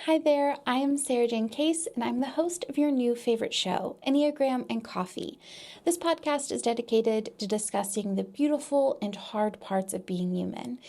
Hi there, I am Sarah Jane Case, and I'm the host of your new favorite show, Enneagram and Coffee. This podcast is dedicated to discussing the beautiful and hard parts of being human.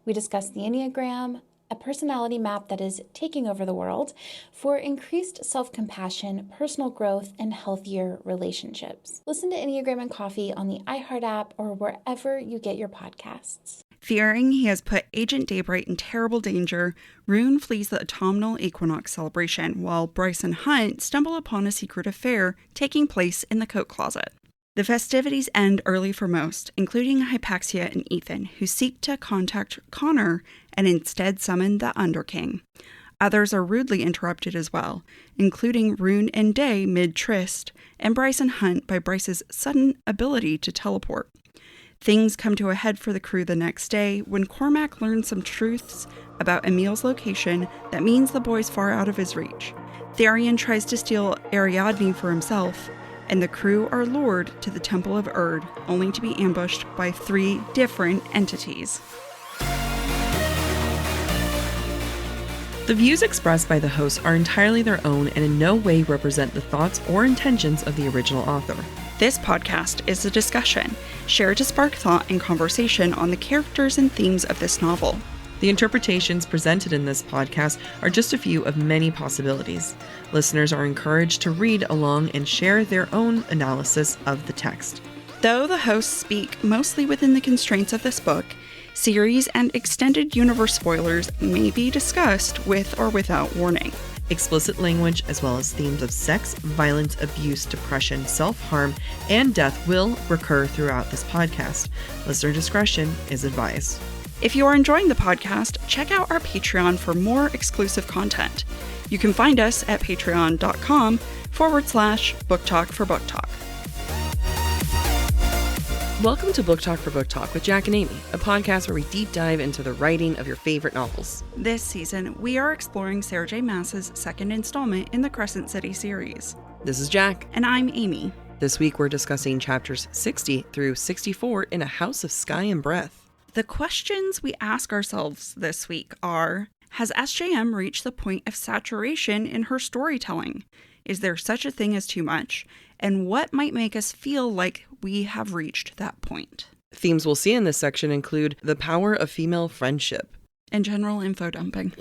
We discuss the Enneagram, a personality map that is taking over the world, for increased self-compassion, personal growth, and healthier relationships. Listen to Enneagram and Coffee on the iHeart app or wherever you get your podcasts. Fearing he has put Agent Daybright in terrible danger, Ruhn flees the Autumnal Equiniox celebration, while Bryce and Hunt stumble upon a secret affair taking place in the coat closet. The festivities end early for most, including Hypaxia and Ithan, who seek to contact Connor and instead summon the Underking. Others are rudely interrupted as well, including Ruhn and Day mid-tryst, and Bryce and Hunt by Bryce's sudden ability to teleport. Things come to a head for the crew the next day when Cormac learns some truths about Emile's location that means the boy's far out of his reach. Tharion tries to steal Ariadne for himself, and the crew are lured to the Temple of Erd, only to be ambushed by 3 different entities. The views expressed by the hosts are entirely their own and in no way represent the thoughts or intentions of the original author. This podcast is a discussion, shared to spark thought and conversation on the characters and themes of this novel. The interpretations presented in this podcast are just a few of many possibilities. Listeners are encouraged to read along and share their own analysis of the text. Though the hosts speak mostly within the constraints of this book, series and extended universe spoilers may be discussed with or without warning. Explicit language, as well as themes of sex, violence, abuse, depression, self-harm, and death will recur throughout this podcast. Listener discretion is advised. If you are enjoying the podcast, check out our Patreon for more exclusive content. You can find us at patreon.com/Book Talk for Book Talk. Welcome to Book Talk for Book Talk with Jac and Amy, a podcast where we deep dive into the writing of your favorite novels. This season, we are exploring Sarah J. Maas's second installment in the Crescent City series. This is Jac. And I'm Amy. This week we're discussing chapters 60 through 64 in A House of Sky and Breath. The questions we ask ourselves this week are, has SJM reached the point of saturation in her storytelling? Is there such a thing as too much? And what might make us feel like we have reached that point? Themes we'll see in this section include the power of female friendship and general info dumping.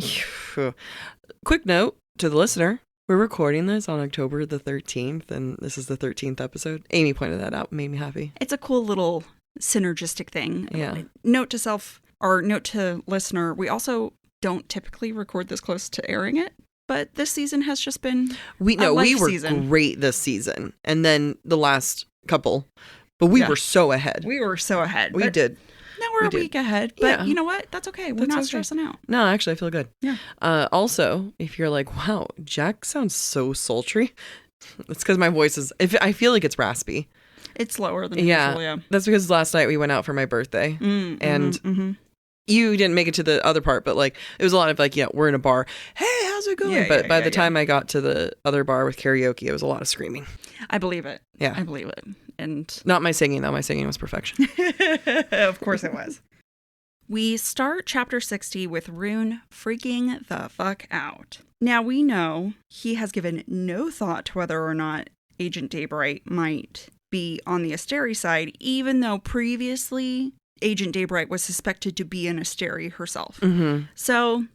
Quick note to the listener, we're recording this on October the 13th, and this is the 13th episode. Amy pointed that out, made me happy. It's a cool little synergistic thing. Yeah. Note to self, or note to listener, we also don't typically record this close to airing it. But this season has just been we were great this season. And then the last couple. But we were so ahead. We were so ahead. We did. Now we're a week ahead. But you know what? That's okay. We're not stressing out. No, actually, I feel good. Yeah. Also, if you're like, wow, Jac sounds so sultry. It's because my voice is, I feel like it's raspy. It's lower than usual, yeah. That's because last night we went out for my birthday. You didn't make it to the other part, but like it was a lot of like, we're in a bar. Hey, how's it going? But by the time I got to the other bar with karaoke, it was a lot of screaming. I believe it. Yeah. I believe it. And not my singing, though. My singing was perfection. Of course it was. We start chapter 60 with Ruhn freaking the fuck out. Now we know he has given no thought to whether or not Agent Daybright might be on the Asteri side, even though previously Agent Daybright was suspected to be an Asteri herself. Mm-hmm. So,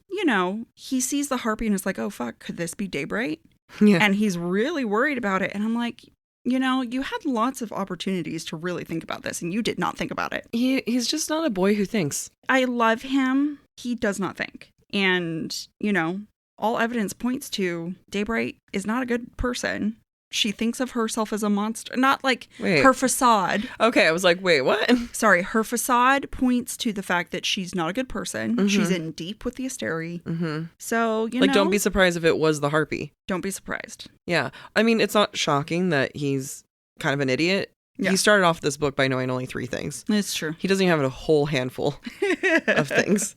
he sees the harpy and is like, oh, fuck, could this be Daybright? Yeah. And he's really worried about it. And I'm like, you had lots of opportunities to really think about this, and you did not think about it. He's just not a boy who thinks. I love him. He does not think. And, all evidence points to Daybright is not a good person. She thinks of herself as a monster, not like her facade. Okay, I was like, wait, what? Sorry, her facade points to the fact that she's not a good person. Mm-hmm. She's in deep with the Asteri. Mm-hmm. So, don't be surprised if it was the harpy. Don't be surprised. Yeah. I mean, it's not shocking that he's kind of an idiot. Yeah. He started off this book by knowing only 3 things. It's true. He doesn't even have a whole handful of things.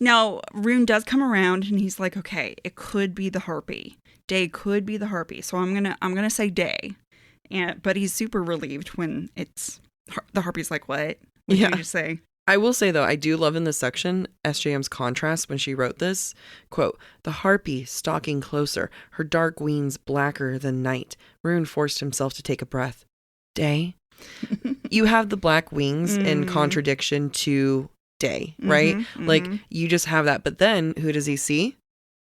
Now, Ruhn does come around and he's like, okay, it could be the harpy. Day could be the harpy. So I'm gonna say Day. But he's super relieved when it's the harpy's like, what? What did you just say? I will say, though, I do love in this section SJM's contrast when she wrote this. Quote, "The harpy stalking closer, her dark wings blacker than night. Ruhn forced himself to take a breath. Day." You have the black wings in contradiction to day, right? Like, you just have that. But then, who does he see?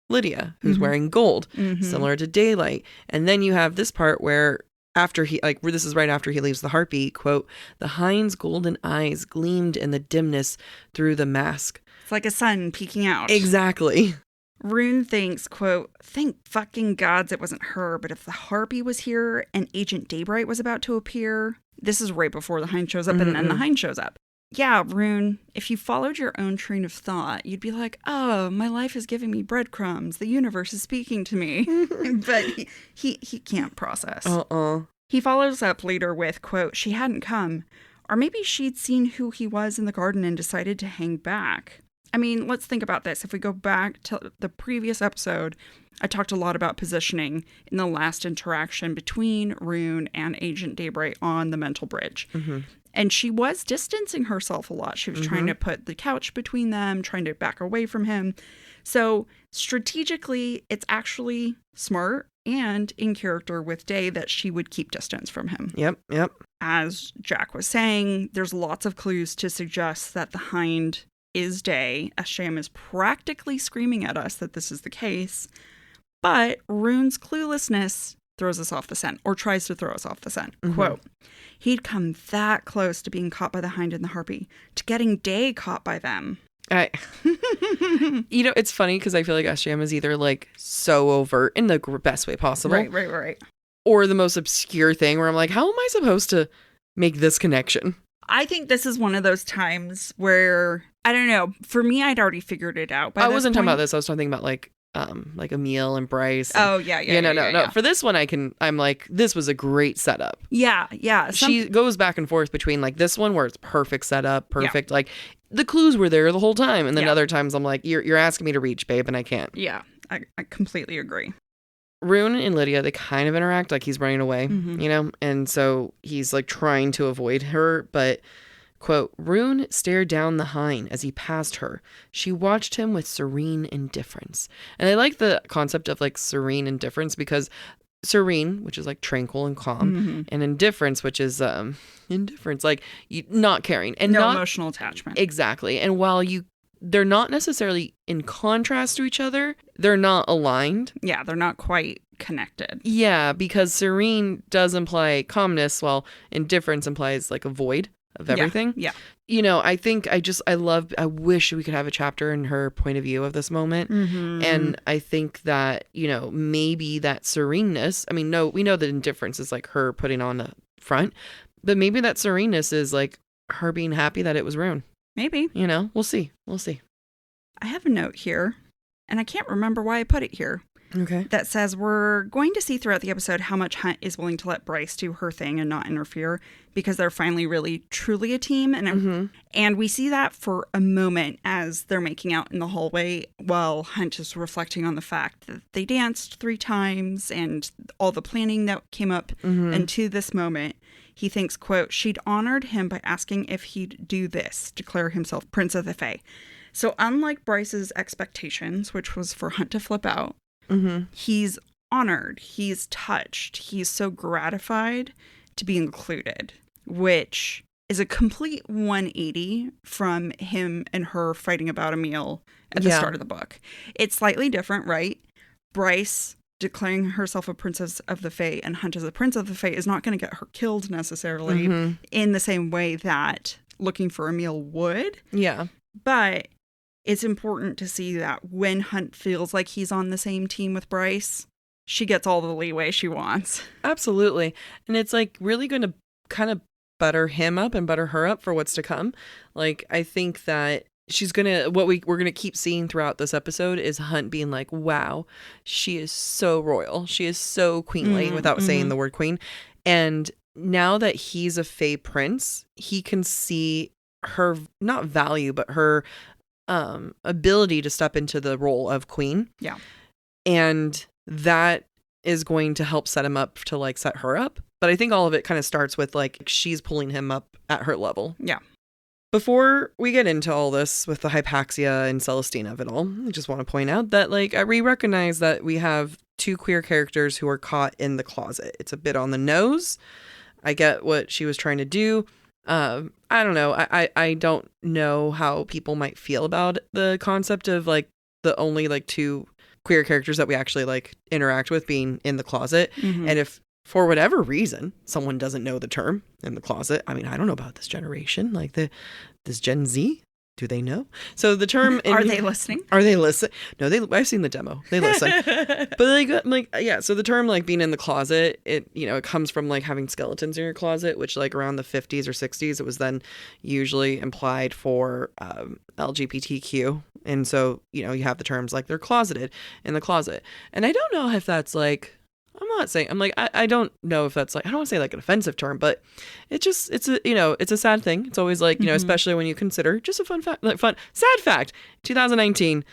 Lydia, who's wearing gold, similar to daylight. And then you have this part where after he, like, this is right after he leaves the harpy, quote, "The hind's golden eyes gleamed in the dimness through the mask." It's like a sun peeking out. Exactly. Ruhn thinks, quote, "Thank fucking gods it wasn't her, but if the harpy was here and Agent Daybright was about to appear," this is right before the hind shows up, and then the hind shows up. Yeah, Ruhn, if you followed your own train of thought, you'd be like, oh, my life is giving me breadcrumbs. The universe is speaking to me. But he can't process. He follows up later with, quote, "She hadn't come. Or maybe she'd seen who he was in the garden and decided to hang back." I mean, let's think about this. If we go back to the previous episode, I talked a lot about positioning in the last interaction between Ruhn and Agent Daybright on the mental bridge. And she was distancing herself a lot. She was trying to put the couch between them, trying to back away from him. So strategically, it's actually smart and in character with Day that she would keep distance from him. Yep. As Jac was saying, there's lots of clues to suggest that the hind is Day. SJM is practically screaming at us that this is the case. But Ruhn's cluelessness throws us off the scent, or tries to throw us off the scent. Quote, "He'd come that close to being caught by the hind and the harpy, to getting Day caught by them." You know, it's funny because I feel like SJM is either like so overt in the best way possible. Right. Or the most obscure thing where I'm like, how am I supposed to make this connection? I think this is one of those times where, I don't know, for me, I'd already figured it out. I wasn't talking about this. I was talking about like Emile and Bryce. And, no. For this one, I'm like, this was a great setup. Yeah. She goes back and forth between like this one where it's perfect setup, perfect. Like the clues were there the whole time. And then other times I'm like, you're asking me to reach, babe, and I can't. Yeah, I completely agree. Ruhn and Lydia, they kind of interact like he's running away, you know? And so he's like trying to avoid her, but quote, "Ruhn stared down the hind as he passed her. She watched him with serene indifference." And I like the concept of like serene indifference because serene, which is like tranquil and calm, and indifference, which is indifference, like not caring and no emotional attachment. Exactly. And while they're not necessarily in contrast to each other, they're not aligned. Yeah, they're not quite connected. Yeah, because serene does imply calmness, while indifference implies like a void of everything. Yeah. You know, I think I wish we could have a chapter in her point of view of this moment. And I think that, you know, maybe that sereneness, I mean, no, we know that indifference is like her putting on the front, but maybe that sereneness is like her being happy that it was Ruhn. Maybe. You know, we'll see. I have a note here, and I can't remember why I put it here. Okay. That says we're going to see throughout the episode how much Hunt is willing to let Bryce do her thing and not interfere because they're finally really truly a team. And we see that for a moment as they're making out in the hallway while Hunt is reflecting on the fact that they danced 3 times and all the planning that came up into this moment. He thinks, quote, "She'd honored him by asking if he'd do this, declare himself Prince of the Fae." So unlike Bryce's expectations, which was for Hunt to flip out, he's honored, he's touched, he's so gratified to be included, which is a complete 180 from him and her fighting about Emile at the start of the book. It's slightly different, right? Bryce declaring herself a princess of the Fae and Hunt as a prince of the Fae is not going to get her killed necessarily in the same way that looking for Emile would. Yeah. But it's important to see that when Hunt feels like he's on the same team with Bryce, she gets all the leeway she wants. Absolutely. And it's like really going to kind of butter him up and butter her up for what's to come. Like, I think that she's going to, what we're going to keep seeing throughout this episode is Hunt being like, wow, she is so royal. She is so queenly without saying the word queen. And now that he's a Fae prince, he can see her, not value, but her ability to step into the role of queen. Yeah. And that is going to help set him up to like set her up. But I think all of it kind of starts with like she's pulling him up at her level. Yeah. Before we get into all this with the Hypaxia and Celestina of it all, I just want to point out that, like, we recognize that we have two queer characters who are caught in the closet. It's a bit on the nose. I get what she was trying to do. I don't know. I don't know how people might feel about the concept of, like, the only, like, two queer characters that we actually, like, interact with being in the closet. Mm-hmm. And if, for whatever reason, someone doesn't know the term in the closet. I mean, I don't know about this generation, like this Gen Z. Do they know? So the term... Are they listening? Are they listening? No, I've seen the demo. They listen. But yeah, so the term, like, being in the closet, it, you know, it comes from, like, having skeletons in your closet, which, like, around the 50s or 60s, it was then usually implied for LGBTQ. And so, you know, you have the terms like they're closeted in the closet. And I don't know if that's, like... I don't know if that's, like, I don't want to say, like, an offensive term, but it's a, you know, it's a sad thing. It's always, like, you know, especially when you consider just a sad fact. 2019,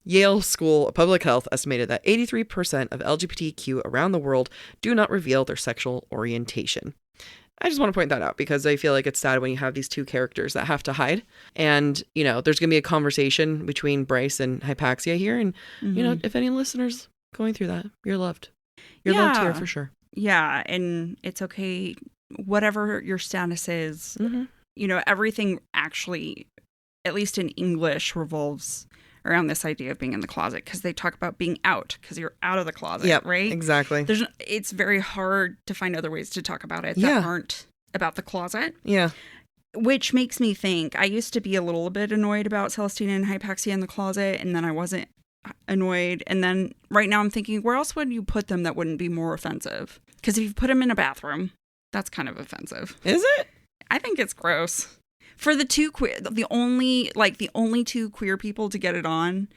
Yale School of Public Health estimated that 83% of LGBTQ around the world do not reveal their sexual orientation. I just want to point that out because I feel like it's sad when you have these two characters that have to hide. And, you know, there's going to be a conversation between Bryce and Hypaxia here. And, you know, if any listeners going through that, you're loved. You're loved here for sure. Yeah, and it's okay, whatever your status is. Mm-hmm. You know, everything actually, at least in English, revolves around this idea of being in the closet because they talk about being out because you're out of the closet, right? Exactly. It's very hard to find other ways to talk about it that aren't about the closet. Yeah. Which makes me think, I used to be a little bit annoyed about Celestina and Hypaxia in the closet, and then I wasn't annoyed, and then right now I'm thinking, where else would you put them that wouldn't be more offensive? Because if you put them in a bathroom, that's kind of offensive. Is it? I think it's gross. For the two queer, the only two queer people to get it on,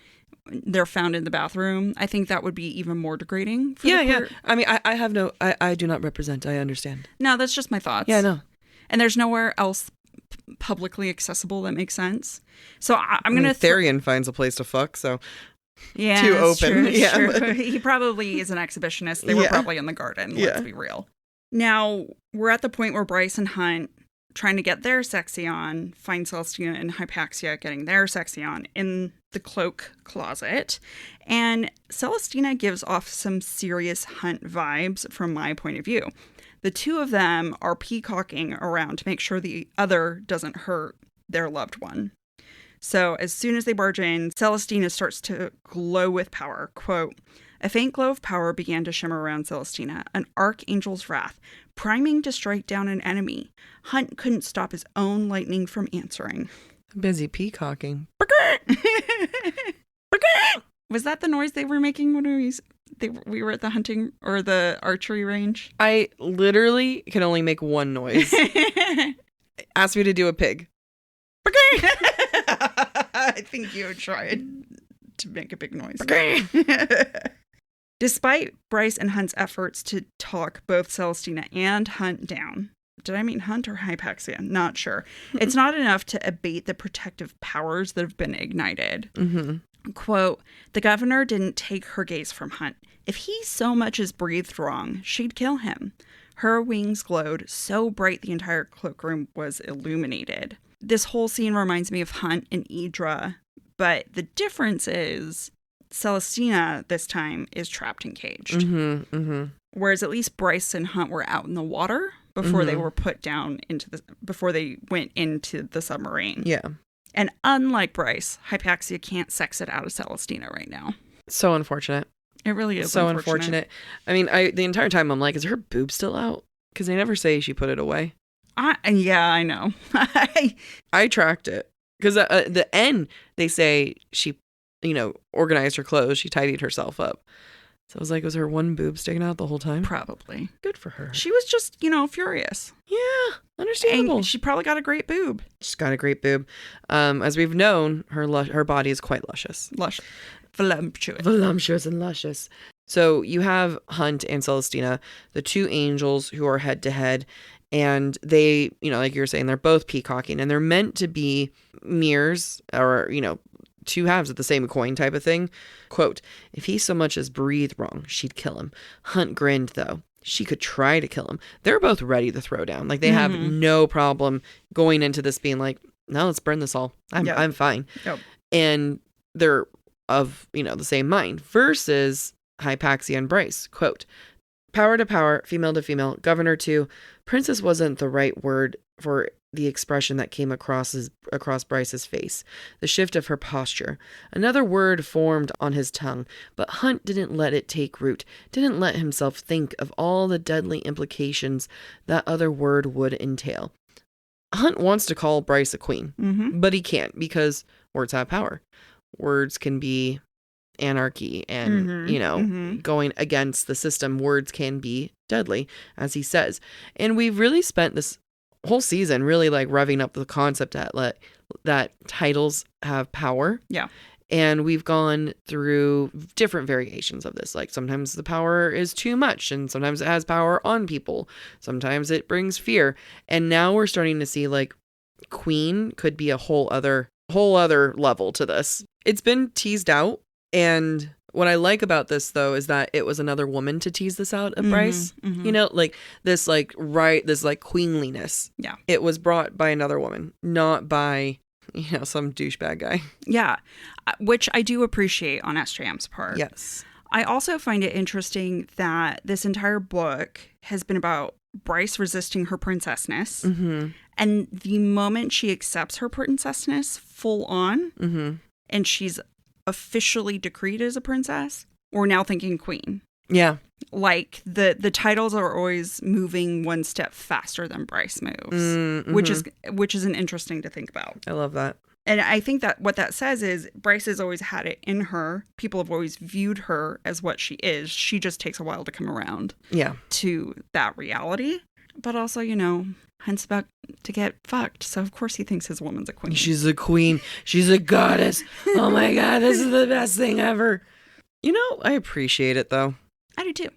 they're found in the bathroom. I think that would be even more degrading. For yeah. I mean, I do not represent. I understand. No, that's just my thoughts. Yeah, no. And there's nowhere else publicly accessible that makes sense. So I'm gonna. Tharion finds a place to fuck. So. Yeah, too open. True, true. He probably is an exhibitionist. They were probably in the garden. Let's be real. Now we're at the point where Bryce and Hunt, trying to get their sexy on, find Celestina and Hypaxia getting their sexy on in the cloak closet, and Celestina gives off some serious Hunt vibes from my point of view. The two of them are peacocking around to make sure the other doesn't hurt their loved one. So as soon as they barge in, Celestina starts to glow with power. Quote, "A faint glow of power began to shimmer around Celestina, an archangel's wrath, priming to strike down an enemy. Hunt couldn't stop his own lightning from answering." Busy peacocking. Was that the noise they were making when we were at the hunting or the archery range? I literally can only make one noise. Ask me to do a pig. I think you tried to make a big noise. Despite Bryce and Hunt's efforts to talk both Celestina and Hunt down, did I mean Hunt or Hypaxia? Not sure. It's not enough to abate the protective powers that have been ignited. Mm-hmm. Quote, "The governor didn't take her gaze from Hunt. If he so much as breathed wrong, she'd kill him. Her wings glowed so bright the entire cloakroom was illuminated." This whole scene reminds me of Hunt and Idra, but the difference is Celestina this time is trapped and caged. Mm-hmm, mm-hmm. Whereas at least Bryce and Hunt were out in the water before they were put down before they went into the submarine. Yeah. And unlike Bryce, Hypaxia can't sex it out of Celestina right now. So unfortunate. It really is so unfortunate. I mean, the entire time I'm like, is her boob still out? Because they never say she put it away. Yeah, I know. I tracked it because at the end they say she, organized her clothes. She tidied herself up. So I was like, was her one boob sticking out the whole time? Probably. Good for her. She was just, furious. Yeah, understandable. And she probably got a great boob. She's got a great boob. As we've known, her body is quite luscious. Voluptuous and luscious. So you have Hunt and Celestina, the two angels who are head to head. And they, like you were saying, they're both peacocking and they're meant to be mirrors or, two halves of the same coin type of thing. Quote, "If he so much as breathed wrong, she'd kill him." Hunt grinned, though. She could try to kill him. They're both ready to throw down. Like, they have no problem going into this being like, no, let's burn this all. I'm fine. Yep. And they're of, the same mind, versus Hypaxia and Bryce. Quote, power to power, female to female, governor to, princess wasn't the right word for the expression that came across Bryce's face, the shift of her posture. Another word formed on his tongue, but Hunt didn't let it take root, didn't let himself think of all the deadly implications that other word would entail. Hunt wants to call Bryce a queen, but he can't, because words have power. Words can be anarchy and, going against the system. Words can be deadly, as he says. And we've really spent this whole season really like revving up the concept that titles have power. Yeah. And we've gone through different variations of this. Like sometimes the power is too much, and sometimes it has power on people. Sometimes it brings fear. And now we're starting to see like queen could be a whole other level to this. It's been teased out, and what I like about this though is that it was another woman to tease this out of Bryce. Like this this queenliness. Yeah. It was brought by another woman, not by some douchebag guy. Yeah. Which I do appreciate on SJM's part. Yes. I also find it interesting that this entire book has been about Bryce resisting her princessness. And the moment she accepts her princessness full on, and she's officially decreed as a princess, we're now thinking queen. Yeah. Like the titles are always moving one step faster than Bryce moves, which is an interesting to think about. I love that. And I think that what that says is Bryce has always had it in her. People have always viewed her as what she is. She just takes a while to come around to that reality. But also, Hunt's about to get fucked. So, of course, he thinks his woman's a queen. She's a queen. She's a goddess. Oh, my God. This is the best thing ever. I appreciate it, though. I do, too.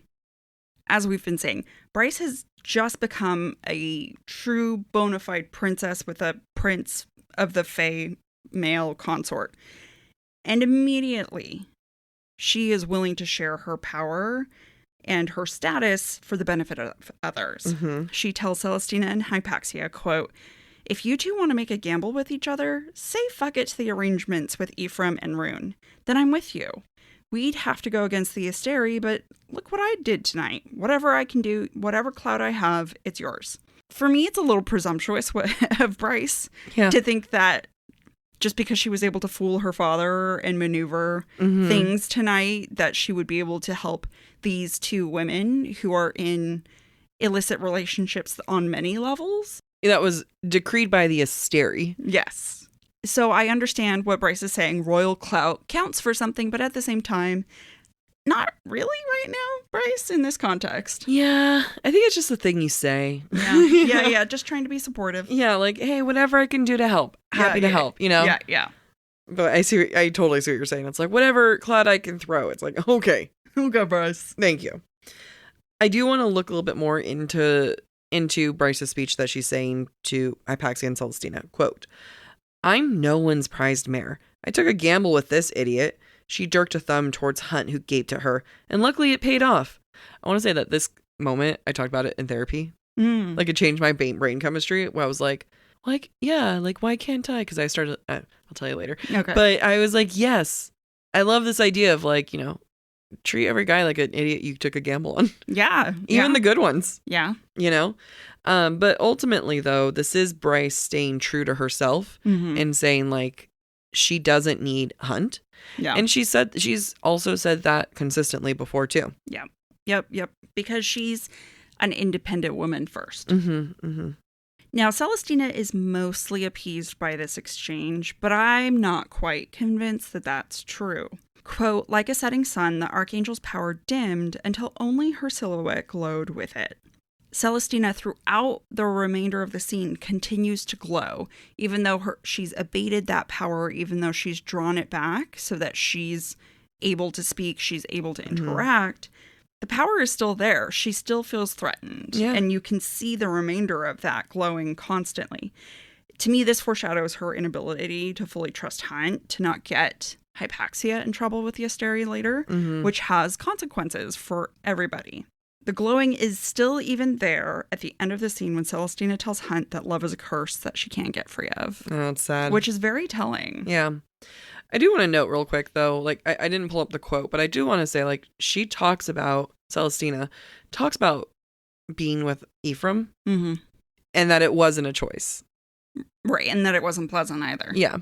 As we've been saying, Bryce has just become a true bona fide princess with a prince of the Fae male consort. And immediately, she is willing to share her power and her status for the benefit of others. She tells Celestina and Hypaxia, quote, if you two want to make a gamble with each other, say fuck it to the arrangements with Ephraim and Ruhn. Then I'm with you. We'd have to go against the Asteri, but look what I did tonight. Whatever I can do, whatever clout I have, it's yours. For me, it's a little presumptuous of Bryce to think that just because she was able to fool her father and maneuver things tonight, that she would be able to help these two women who are in illicit relationships on many levels. That was decreed by the Asteri. Yes. So I understand what Bryce is saying. Royal clout counts for something, but at the same time, not really right now, Bryce, in this context. Yeah, I think it's just a thing you say. Yeah, just trying to be supportive. Yeah, like, hey, whatever I can do to help. Happy to help, Yeah. But I totally see what you're saying. It's like, whatever cloud I can throw. It's like, okay, Bryce. Thank you. I do want to look a little bit more into Bryce's speech that she's saying to Hypaxia and Celestina. Quote, I'm no one's prized mare. I took a gamble with this idiot. She jerked a thumb towards Hunt, who gaped at her, and luckily it paid off. I want to say that this moment, I talked about it in therapy. Like, it changed my brain chemistry, where I was like, yeah, like, why can't I? Because I started, I'll tell you later. Okay. But I was like, yes, I love this idea of, like, treat every guy like an idiot you took a gamble on. Yeah. Even the good ones. Yeah. But ultimately, though, this is Bryce staying true to herself and saying, like, she doesn't need Hunt. Yeah. And she's also said that consistently before, too. Yeah. Yep. Because she's an independent woman first. Now, Celestina is mostly appeased by this exchange, but I'm not quite convinced that that's true. Quote, like a setting sun, the Archangel's power dimmed until only her silhouette glowed with it. Celestina, throughout the remainder of the scene, continues to glow, even though she's abated that power, even though she's drawn it back so that she's able to speak, she's able to interact. The power is still there. She still feels threatened. Yeah. And you can see the remainder of that glowing constantly. To me, this foreshadows her inability to fully trust Hunt, to not get Hypaxia in trouble with the Asteri later, which has consequences for everybody. The glowing is still even there at the end of the scene when Celestina tells Hunt that love is a curse that she can't get free of. Oh, that's sad. Which is very telling. Yeah. I do want to note real quick, though, like, I didn't pull up the quote, but I do want to say, like, Celestina talks about being with Ephraim and that it wasn't a choice. Right, and that it wasn't pleasant either. Yeah.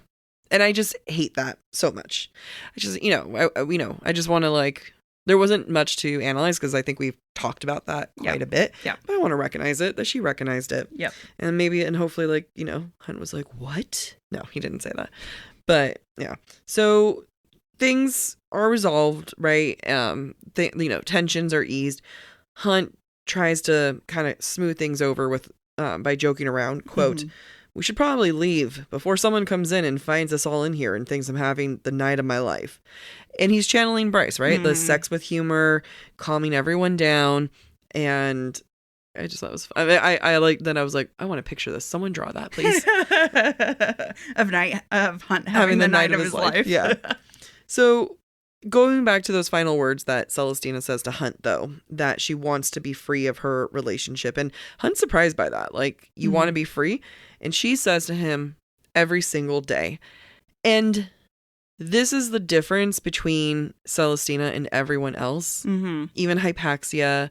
And I just hate that so much. I just, I just want to, like, there wasn't much to analyze because I think we've talked about that quite a bit. Yeah. But I want to recognize it, that she recognized it. Yeah. And maybe, and hopefully, like, Hunt was like, what? No, he didn't say that. But, yeah. So things are resolved, right? Tensions are eased. Hunt tries to kind of smooth things over with by joking around, quote, "We should probably leave before someone comes in and finds us all in here and thinks I'm having the night of my life." And he's channeling Bryce, right? The sex with humor, calming everyone down. And I just thought it was fun. I was like, I want to picture this. Someone draw that, please. of Hunt having the night of his life. Yeah. So going back to those final words that Celestina says to Hunt, though, that she wants to be free of her relationship. And Hunt's surprised by that. Like, you want to be free? And she says to him, every single day. And this is the difference between Celestina and everyone else. Even Hypaxia.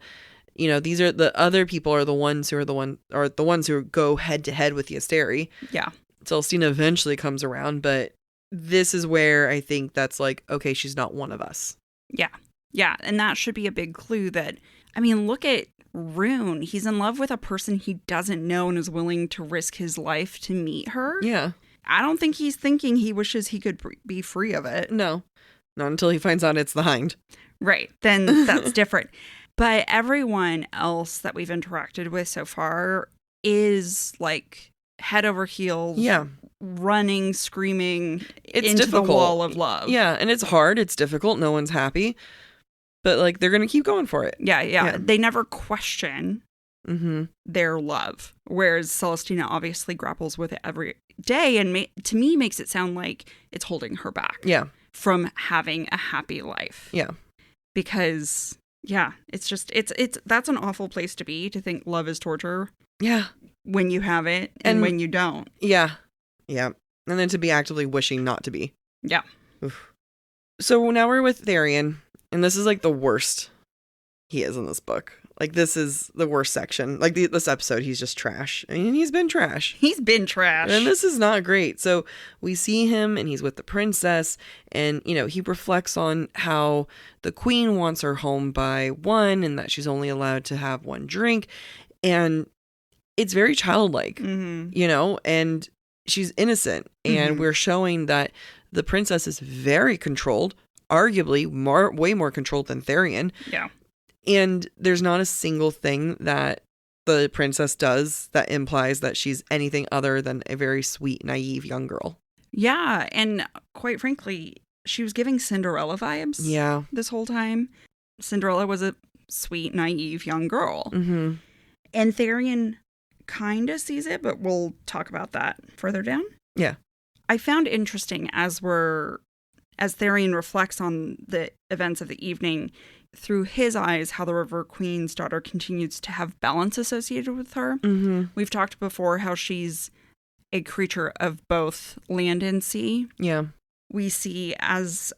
These are the other people are the ones who go head to head with the Asteri. Yeah. Celestina eventually comes around, but this is where I think that's like, okay, she's not one of us. Yeah. Yeah. And that should be a big clue that, I mean, look at Ruhn. He's in love with a person he doesn't know and is willing to risk his life to meet her. Yeah. I don't think he's thinking he wishes he could be free of it. No. Not until he finds out it's the Hind. Right. Then that's different. But everyone else that we've interacted with so far is like head over heels. Yeah. Running, screaming it's into difficult. The wall of love. Yeah. And it's hard. It's difficult. No one's happy. But like they're going to keep going for it. Yeah. They never question their love. Whereas Celestina obviously grapples with it every day and to me makes it sound like it's holding her back. Yeah. From having a happy life. Yeah. Because it's just that's an awful place to be, to think love is torture. Yeah. When you have it and when you don't. Yeah. Yeah. And then to be actively wishing not to be. Yeah. Oof. So now we're with Tharion, and this is like the worst he is in this book. Like, this is the worst section. Like, this episode, he's just trash. I mean, he's been trash. He's been trash. And this is not great. So we see him, and he's with the princess, and, he reflects on how the queen wants her home by 1, and that she's only allowed to have 1 drink. And it's very childlike, and she's innocent. And we're showing that the princess is very controlled, arguably way more controlled than Tharion. Yeah. And there's not a single thing that the princess does that implies that she's anything other than a very sweet, naive young girl. Yeah. And quite frankly, she was giving Cinderella vibes. Yeah. This whole time. Cinderella was a sweet, naive young girl. And Tharion kind of sees it, but we'll talk about that further down. Yeah. I found interesting as Tharion reflects on the events of the evening, through his eyes, how the River Queen's daughter continues to have balance associated with her. We've talked before how she's a creature of both land and sea. Yeah. We see as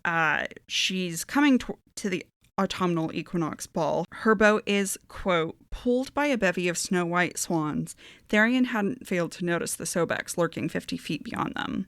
she's coming to the Autumnal Equinox ball, her boat is, quote, pulled by a bevy of snow-white swans. Tharion hadn't failed to notice the Sobex lurking 50 feet beyond them.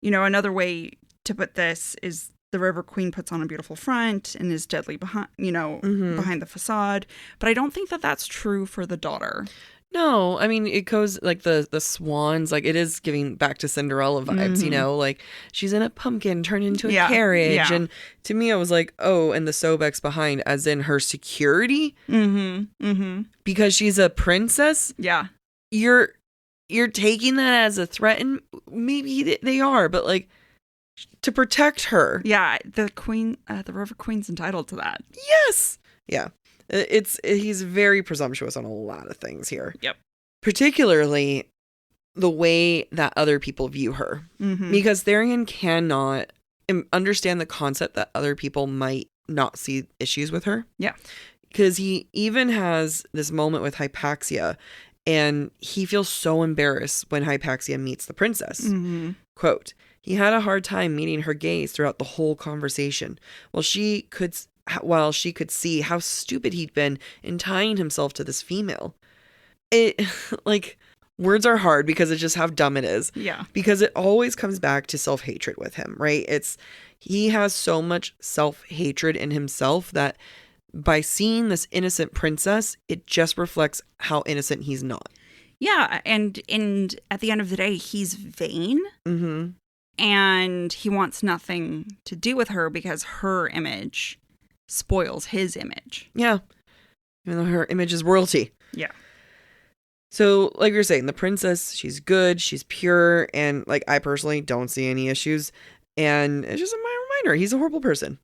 Another way to put this is the River Queen puts on a beautiful front and is deadly behind, behind the facade. But I don't think that that's true for the daughter. No, I mean, it goes like the swans, like it is giving back to Cinderella vibes, like she's in a pumpkin turned into a carriage. Yeah. And to me, I was like, oh, and the Sobex behind, as in her security. Because she's a princess. Yeah. You're taking that as a threat, and maybe they are, but like, to protect her. Yeah, the queen, the River Queen's entitled to that. Yes. Yeah. He's very presumptuous on a lot of things here. Yep. Particularly the way that other people view her. Because Tharion cannot understand the concept that other people might not see issues with her. Yeah. Because he even has this moment with Hypaxia, and he feels so embarrassed when Hypaxia meets the princess. Mm-hmm. Quote, he had a hard time meeting her gaze throughout the whole conversation, while she could see how stupid he'd been in tying himself to this female. It, like, words are hard because it's just how dumb it is. Yeah. Because it always comes back to self-hatred with him, right? He has so much self-hatred in himself that by seeing this innocent princess, it just reflects how innocent he's not. Yeah, and at the end of the day, he's vain. Mm-hmm. And he wants nothing to do with her because her image spoils his image. Yeah. Even though her image is royalty. Yeah. So, like you're saying, the princess, she's good, she's pure, and, like, I personally don't see any issues. And it's just a reminder, he's a horrible person.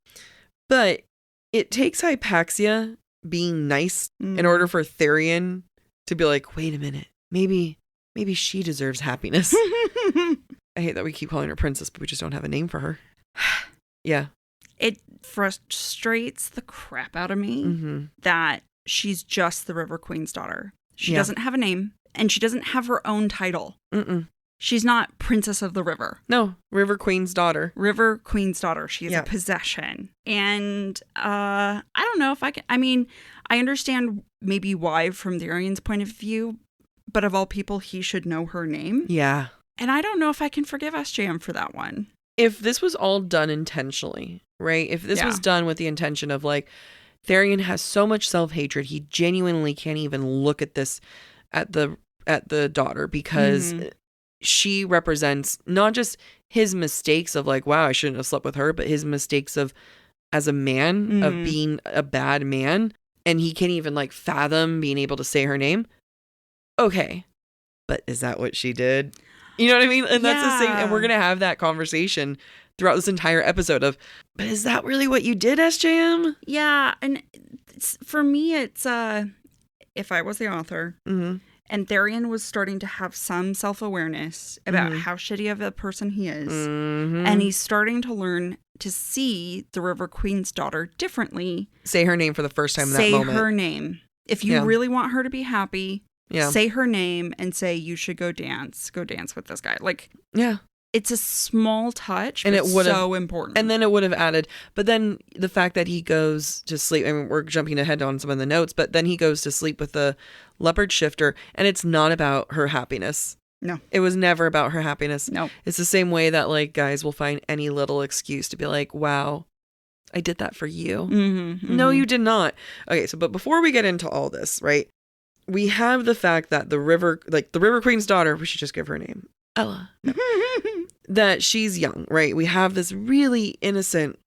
But it takes Hypaxia being nice in order for Tharion to be like, wait a minute, maybe she deserves happiness. I hate that we keep calling her princess, but we just don't have a name for her. Yeah. It frustrates the crap out of me that she's just the River Queen's daughter. She doesn't have a name, and she doesn't have her own title. She's not Princess of the River. No, River Queen's daughter. River Queen's daughter. She is a possession. And I don't know if I can... I mean, I understand maybe why from Tharion's point of view, but of all people, he should know her name. Yeah. And I don't know if I can forgive SJM for that one. If this was all done intentionally, right? If this was done with the intention of, like, Tharion has so much self-hatred, he genuinely can't even look at this, at the daughter, because she represents not just his mistakes of, like, wow, I shouldn't have slept with her, but his mistakes of, as a man, of being a bad man, and he can't even, like, fathom being able to say her name. Okay. But is that what she did? You know what I mean? And that's the same. And we're going to have that conversation throughout this entire episode of, but is that really what you did, SJM? Yeah. And for me, it's, if I was the author and Tharion was starting to have some self-awareness about how shitty of a person he is, and he's starting to learn to see the River Queen's daughter differently. Say her name for the first time in that moment. Say her name. If you really want her to be happy, say her name and say, you should go dance with this guy. Like, it's a small touch, and it's so important. And then it would have added, but then the fact that he goes to sleep, I mean, we're jumping ahead on some of the notes, but then he goes to sleep with the leopard shifter, and it's not about her happiness. No. It was never about her happiness. No. It's the same way that, like, guys will find any little excuse to be like, wow, I did that for you. No, you did not. Okay, so, but before we get into all this, right, we have the fact that the River Queen's daughter, we should just give her a name, Ella, that she's young, right? We have this really innocent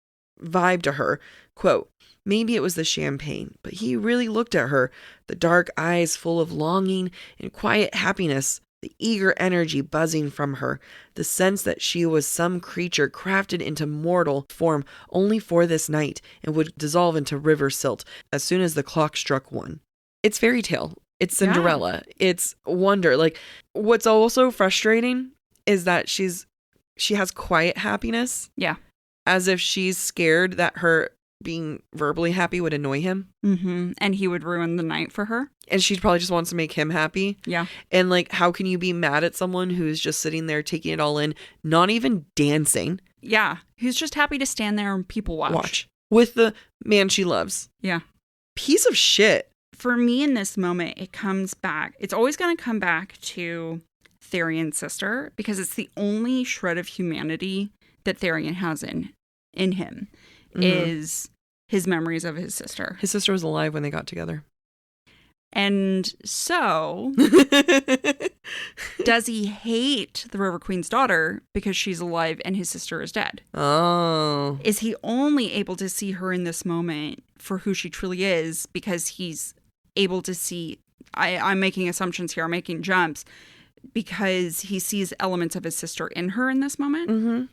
vibe to her. Quote, maybe it was the champagne, but he really looked at her, the dark eyes full of longing and quiet happiness, the eager energy buzzing from her, the sense that she was some creature crafted into mortal form only for this night and would dissolve into river silt as soon as the clock struck 1. It's fairy tale. It's Cinderella. It's wonder. Like, what's also frustrating is that she has quiet happiness. Yeah. As if she's scared that her being verbally happy would annoy him. And he would ruin the night for her. And she probably just wants to make him happy. Yeah. And, like, how can you be mad at someone who's just sitting there taking it all in, not even dancing? Yeah. Who's just happy to stand there and people watch. With the man she loves. Yeah. Piece of shit. For me in this moment, it comes back. It's always going to come back to Tharion's sister, because it's the only shred of humanity that Tharion has in him, is his memories of his sister. His sister was alive when they got together. And so, does he hate the River Queen's daughter because she's alive and his sister is dead? Oh. Is he only able to see her in this moment for who she truly is because he's able to see, I'm making assumptions here, I'm making jumps, because he sees elements of his sister in her in this moment?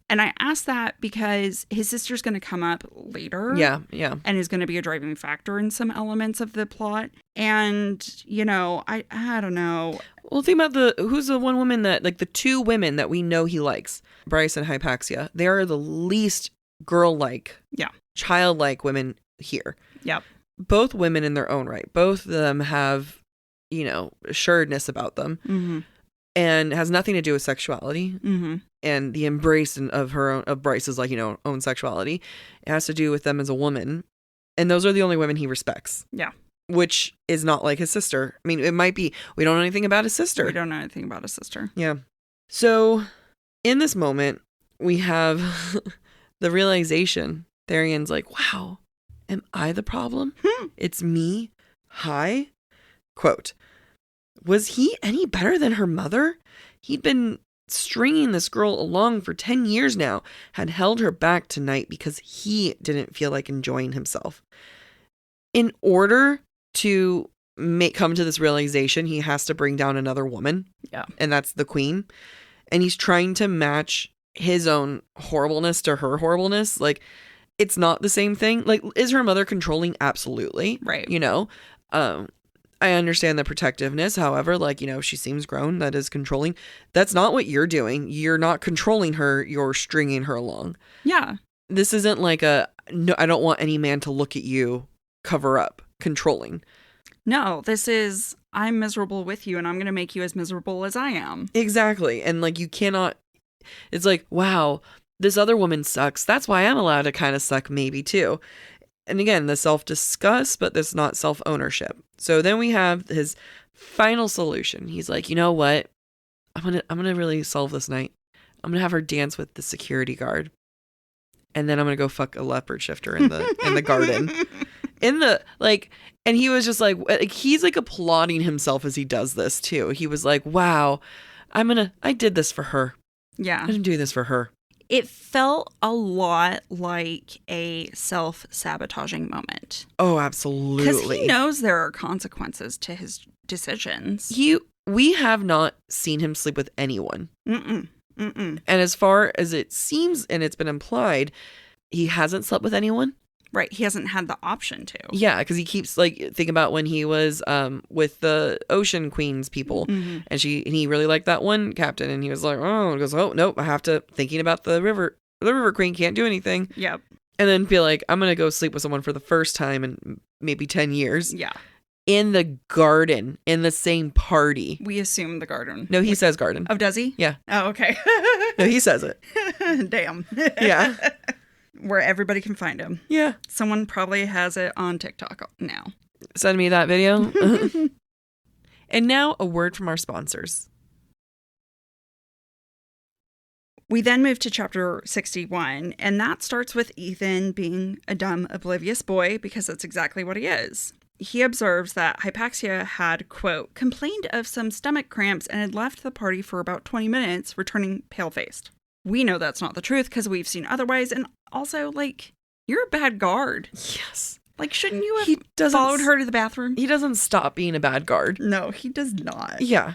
And I ask that because his sister's going to come up later. Yeah. And is going to be a driving factor in some elements of the plot. And, you know, I don't know. Well, think about who's the one woman that, like, the two women that we know he likes, Bryce and Hypaxia. They are the least girl-like, childlike women here. Yep. both women in their own right. Both of them have, assuredness about them. Mm-hmm. And has nothing to do with sexuality. Mm-hmm. And the embrace of Bryce's own sexuality. It has to do with them as a woman. And those are the only women he respects. Yeah. Which is not like his sister. I mean, it might be. We don't know anything about his sister. We don't know anything about his sister. Yeah. So, in this moment, we have the realization. Tharion's like, wow, am I the problem? It's me. Hi. Quote, was he any better than her mother? He'd been stringing this girl along for 10 years now, had held her back tonight because he didn't feel like enjoying himself. In order to come to this realization, he has to bring down another woman. Yeah. And that's the queen. And he's trying to match his own horribleness to her horribleness. Like, it's not the same thing. Like, is her mother controlling? Absolutely. Right. I understand the protectiveness. However, she seems grown. That is controlling. That's not what you're doing. You're not controlling her. You're stringing her along. Yeah. This isn't like no, I don't want any man to look at you, cover up, controlling. No, this is, I'm miserable with you and I'm going to make you as miserable as I am. Exactly. And you cannot, it's like, wow, this other woman sucks. That's why I'm allowed to kind of suck maybe too. And again, the self-disgust, but there's not self-ownership. So then we have his final solution. He's like, you know what? I'm gonna really solve this night. I'm gonna have her dance with the security guard. And then I'm gonna go fuck a leopard shifter in the garden. And he was just like he's like applauding himself as he does this too. He was like, wow, I did this for her. Yeah. I'm gonna do this for her. It felt a lot like a self-sabotaging moment. Oh, absolutely. Because he knows there are consequences to his decisions. We have not seen him sleep with anyone. Mm-mm. Mm-mm. And as far as it seems, and it's been implied, he hasn't slept with anyone. Right. He hasn't had the option to. Yeah, because he keeps thinking about when he was with the Ocean Queen's people, mm-hmm. and he really liked that one captain, and he was like, oh nope, I have to thinking about the River Queen can't do anything. Yep. And then feel like I'm gonna go sleep with someone for the first time in maybe 10 years. Yeah. In the garden, in the same party. We assume the garden. No, he says garden. Oh, does he? Yeah. Oh, okay. No, he says it. Damn. Yeah. Where everybody can find him. Yeah. Someone probably has it on TikTok now. Send me that video. And now a word from our sponsors. We then move to chapter 61, and that starts with Ithan being a dumb, oblivious boy, because that's exactly what he is. He observes that Hypaxia had, quote, complained of some stomach cramps and had left the party for about 20 minutes, returning pale-faced. We know that's not the truth because we've seen otherwise, and also, you're a bad guard. Yes. Shouldn't you have followed her to the bathroom? He doesn't stop being a bad guard. No, he does not. Yeah.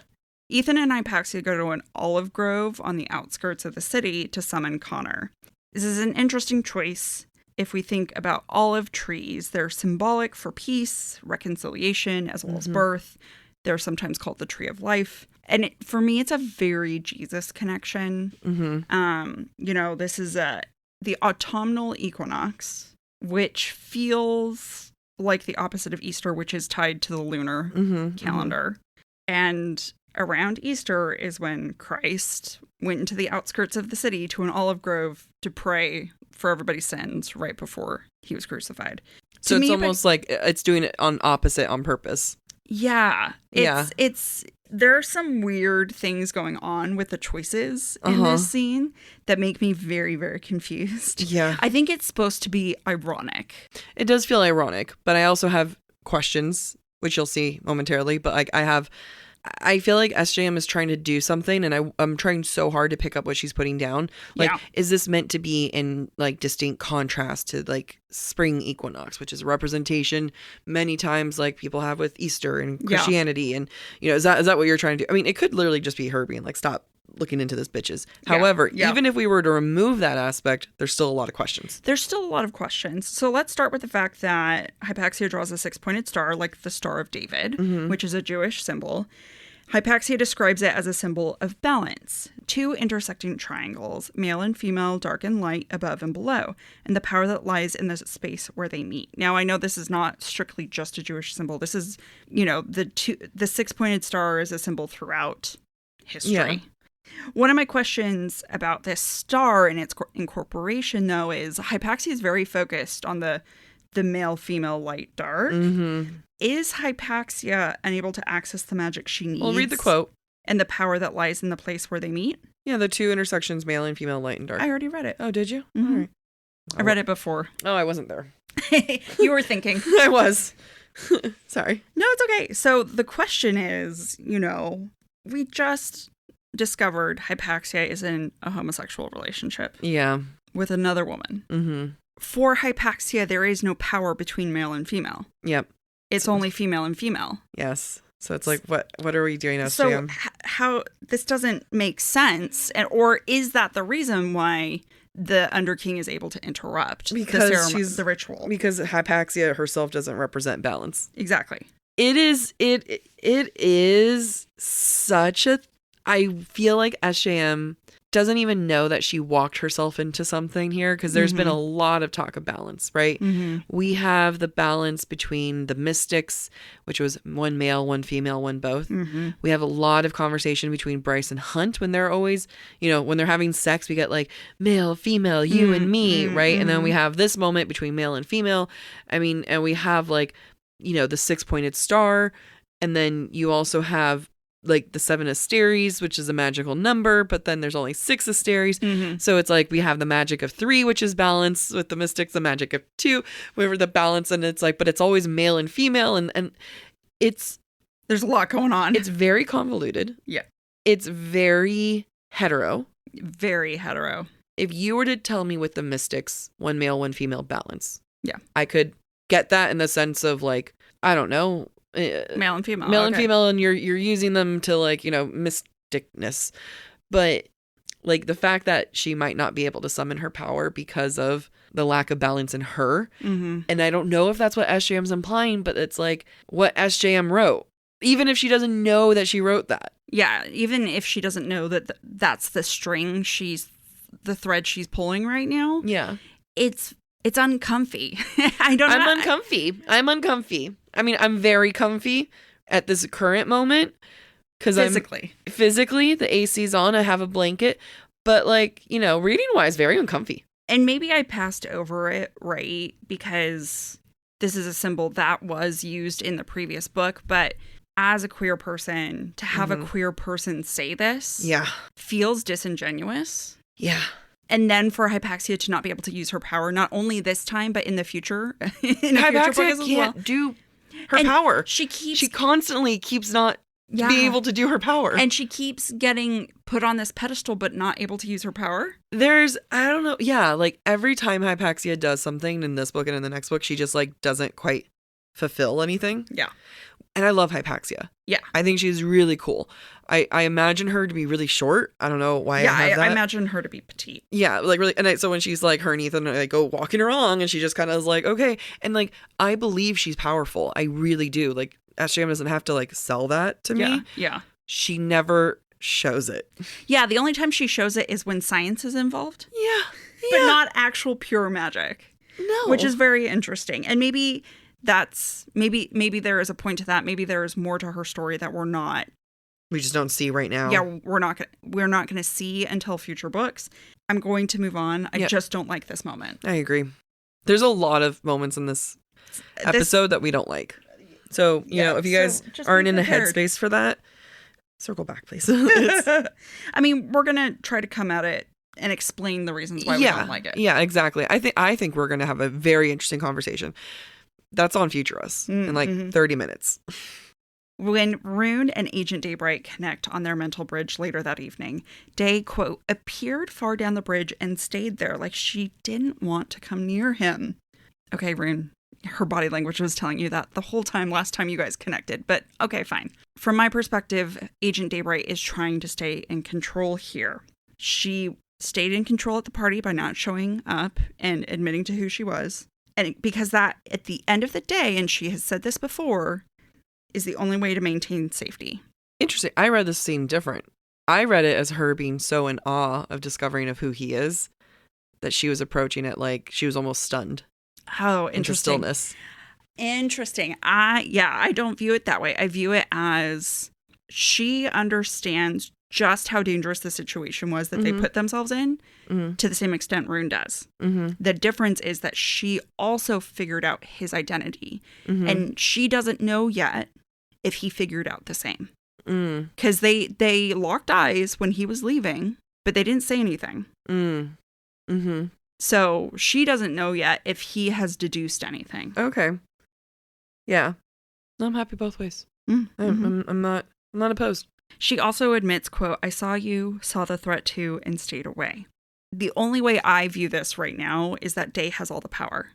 Ithan and Hypaxia go to an olive grove on the outskirts of the city to summon Connor. This is an interesting choice. If we think about olive trees, they're symbolic for peace, reconciliation, as well as birth. They're sometimes called the tree of life. And for me, it's a very Jesus connection. Mm-hmm. This is the autumnal equinox, which feels like the opposite of Easter, which is tied to the lunar calendar. And around Easter is when Christ went into the outskirts of the city to an olive grove to pray for everybody's sins right before he was crucified. So it's almost like it's doing it on opposite on purpose. Yeah. There are some weird things going on with the choices in this scene that make me very, very confused. Yeah. I think it's supposed to be ironic. It does feel ironic, but I also have questions, which you'll see momentarily. But I feel like SJM is trying to do something, and I'm trying so hard to pick up what she's putting down. Is this meant to be in distinct contrast to spring equinox, which is a representation many times people have with Easter and Christianity, and is that what you're trying to do? I mean, it could literally just be her being stop looking into this, bitches. However, even if we were to remove that aspect, there's still a lot of questions. So let's start with the fact that Hypaxia draws a 6-pointed star, like the Star of David, which is a Jewish symbol. Hypaxia describes it as a symbol of balance, two intersecting triangles, male and female, dark and light, above and below, and the power that lies in the space where they meet. Now, I know this is not strictly just a Jewish symbol. This is, the six-pointed star is a symbol throughout history. Yeah. One of my questions about this star and its incorporation, though, is Hypaxia is very focused on the male-female light dark. Mm-hmm. Is Hypaxia unable to access the magic she needs? We'll read the quote. And the power that lies in the place where they meet? Yeah, the two intersections, male and female, light and dark. I already read it. Oh, did you? Mm-hmm. All right. I read it before. Oh, I wasn't there. You were thinking. I was. Sorry. No, it's okay. So the question is, we just discovered Hypaxia is in a homosexual relationship. Yeah. With another woman. Mm-hmm. For Hypaxia, there is no power between male and female. Yep. It's only female and female. Yes. So it's like, what are we doing, SJM? So how this doesn't make sense, or is that the reason why the Underking is able to interrupt the ritual? Because Hypaxia herself doesn't represent balance. Exactly. It is such a. I feel like SJM doesn't even know that she walked herself into something here, because there's been a lot of talk of balance, right? Mm-hmm. We have the balance between the mystics, which was one male, one female, one both. Mm-hmm. We have a lot of conversation between Bryce and Hunt when they're always, when they're having sex, we get like male, female, you and me, right? And then we have this moment between male and female. And we have like, the six-pointed star. And then you also have like the 7 Asteries, which is a magical number, but then there's only 6 Asteries. Mm-hmm. So it's like we have the magic of 3, which is balance, with the mystics, the magic of 2, whatever the balance, and it's like, but it's always male and female, and there's a lot going on. It's very convoluted. Yeah. It's very hetero. Very hetero. If you were to tell me with the mystics, one male, one female balance, yeah, I could get that in the sense of like, I don't know, male and female, and female, and you're using them to like, mysticness, but like the fact that she might not be able to summon her power because of the lack of balance in her, and I don't know if that's what SJM's implying, but it's like what SJM wrote, even if she doesn't know that she wrote that. Yeah, even if she doesn't know that that's the string the thread she's pulling right now. Yeah, it's uncomfy. I'm uncomfy. I mean, I'm very comfy at this current moment because physically the AC's on. I have a blanket, but like, reading wise, very uncomfy. And maybe I passed over it, right? Because this is a symbol that was used in the previous book, but as a queer person, to have a queer person say this, feels disingenuous. Yeah. And then for Hypaxia to not be able to use her power, not only this time, but in the future. Hypaxia can't do her power. She constantly keeps not being able to do her power. And she keeps getting put on this pedestal, but not able to use her power. I don't know. Yeah, like every time Hypaxia does something in this book and in the next book, she just like doesn't quite fulfill anything. Yeah. And I love Hypaxia. Yeah. I think she's really cool. I imagine her to be really short. I don't know why I have that. I imagine her to be petite. Yeah, like really. And so when she's like, her and Ethan are like go walking along, and she just kind of is like, okay. And like, I believe she's powerful. I really do. Like, SJM doesn't have to like sell that to me. Yeah. She never shows it. Yeah, the only time she shows it is when science is involved. Yeah. But not actual pure magic. No. Which is very interesting. And maybe maybe there is a point to that. Maybe there is more to her story that we just don't see right now. Yeah, we're not going to see until future books. I'm going to move on. I just don't like this moment. I agree. There's a lot of moments in this episode that we don't like. So, if you guys aren't in the headspace for that, circle back, please. I mean, we're going to try to come at it and explain the reasons why we don't like it. Yeah, exactly. I think we're going to have a very interesting conversation. That's on Future Us in like 30 minutes. When Ruhn and Agent Daybright connect on their mental bridge later that evening, Day, quote, appeared far down the bridge and stayed there like she didn't want to come near him. Okay, Ruhn, her body language was telling you that the whole time last time you guys connected, but okay, fine. From my perspective, Agent Daybright is trying to stay in control here. She stayed in control at the party by not showing up and admitting to who she was. And because that, at the end of the day, and she has said this before, is the only way to maintain safety. Interesting. I read this scene different. I read it as her being so in awe of discovering of who he is that she was approaching it like she was almost stunned. Oh, interesting. Into stillness. Interesting. I don't view it that way. I view it as she understands just how dangerous the situation was that they put themselves in to the same extent Ruhn does. The difference is that she also figured out his identity and she doesn't know yet if he figured out the same. Because they locked eyes when he was leaving, but they didn't say anything. So she doesn't know yet if he has deduced anything. Okay. Yeah. I'm happy both ways. I'm not opposed. She also admits, quote, I saw you, saw the threat too, and stayed away. The only way I view this right now is that Day has all the power.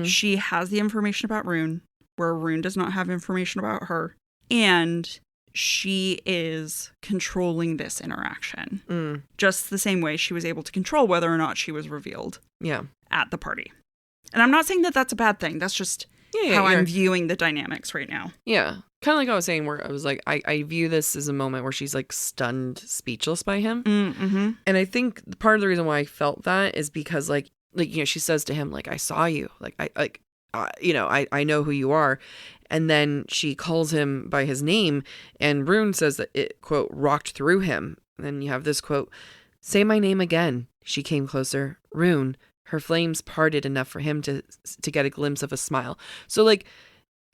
She has the information about Ruhn, where Ruhn does not have information about her. And she is controlling this interaction. Just the same way she was able to control whether or not she was revealed at the party. And I'm not saying that that's a bad thing. That's just how I'm viewing the dynamics right now. Yeah. Kind of like I was saying, where I was like, I view this as a moment where she's like stunned, speechless by him. And I think part of the reason why I felt that is because like, you know, she says to him, like, I saw you, like, I know who you are. And then she calls him by his name, and Ruhn says that it, quote, rocked through him. And then you have this quote, say my name again. She came closer. Ruhn. Her flames parted enough for him to get a glimpse of a smile. So like,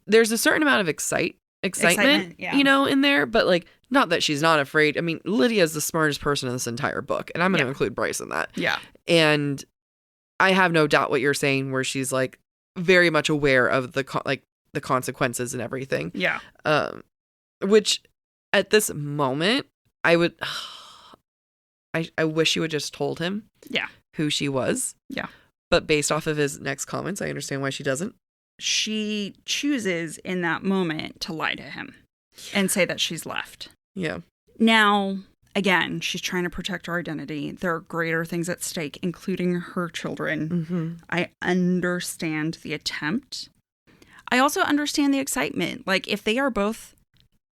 there's a certain amount of excitement, you know, in there, but like, not that she's not afraid. I mean, Lydia is the smartest person in this entire book, and I'm going to include Bryce in that. Yeah. And I have no doubt what you're saying, where she's like very much aware of the consequences and everything. Yeah. Which at this moment, I would, I wish she would just told him. Yeah. Who she was. Yeah. But based off of his next comments, I understand why she doesn't. She chooses in that moment to lie to him and say that she's left. Yeah. Now, again, she's trying to protect her identity. There are greater things at stake, including her children. I understand the attempt. I also understand the excitement. Like, if they are both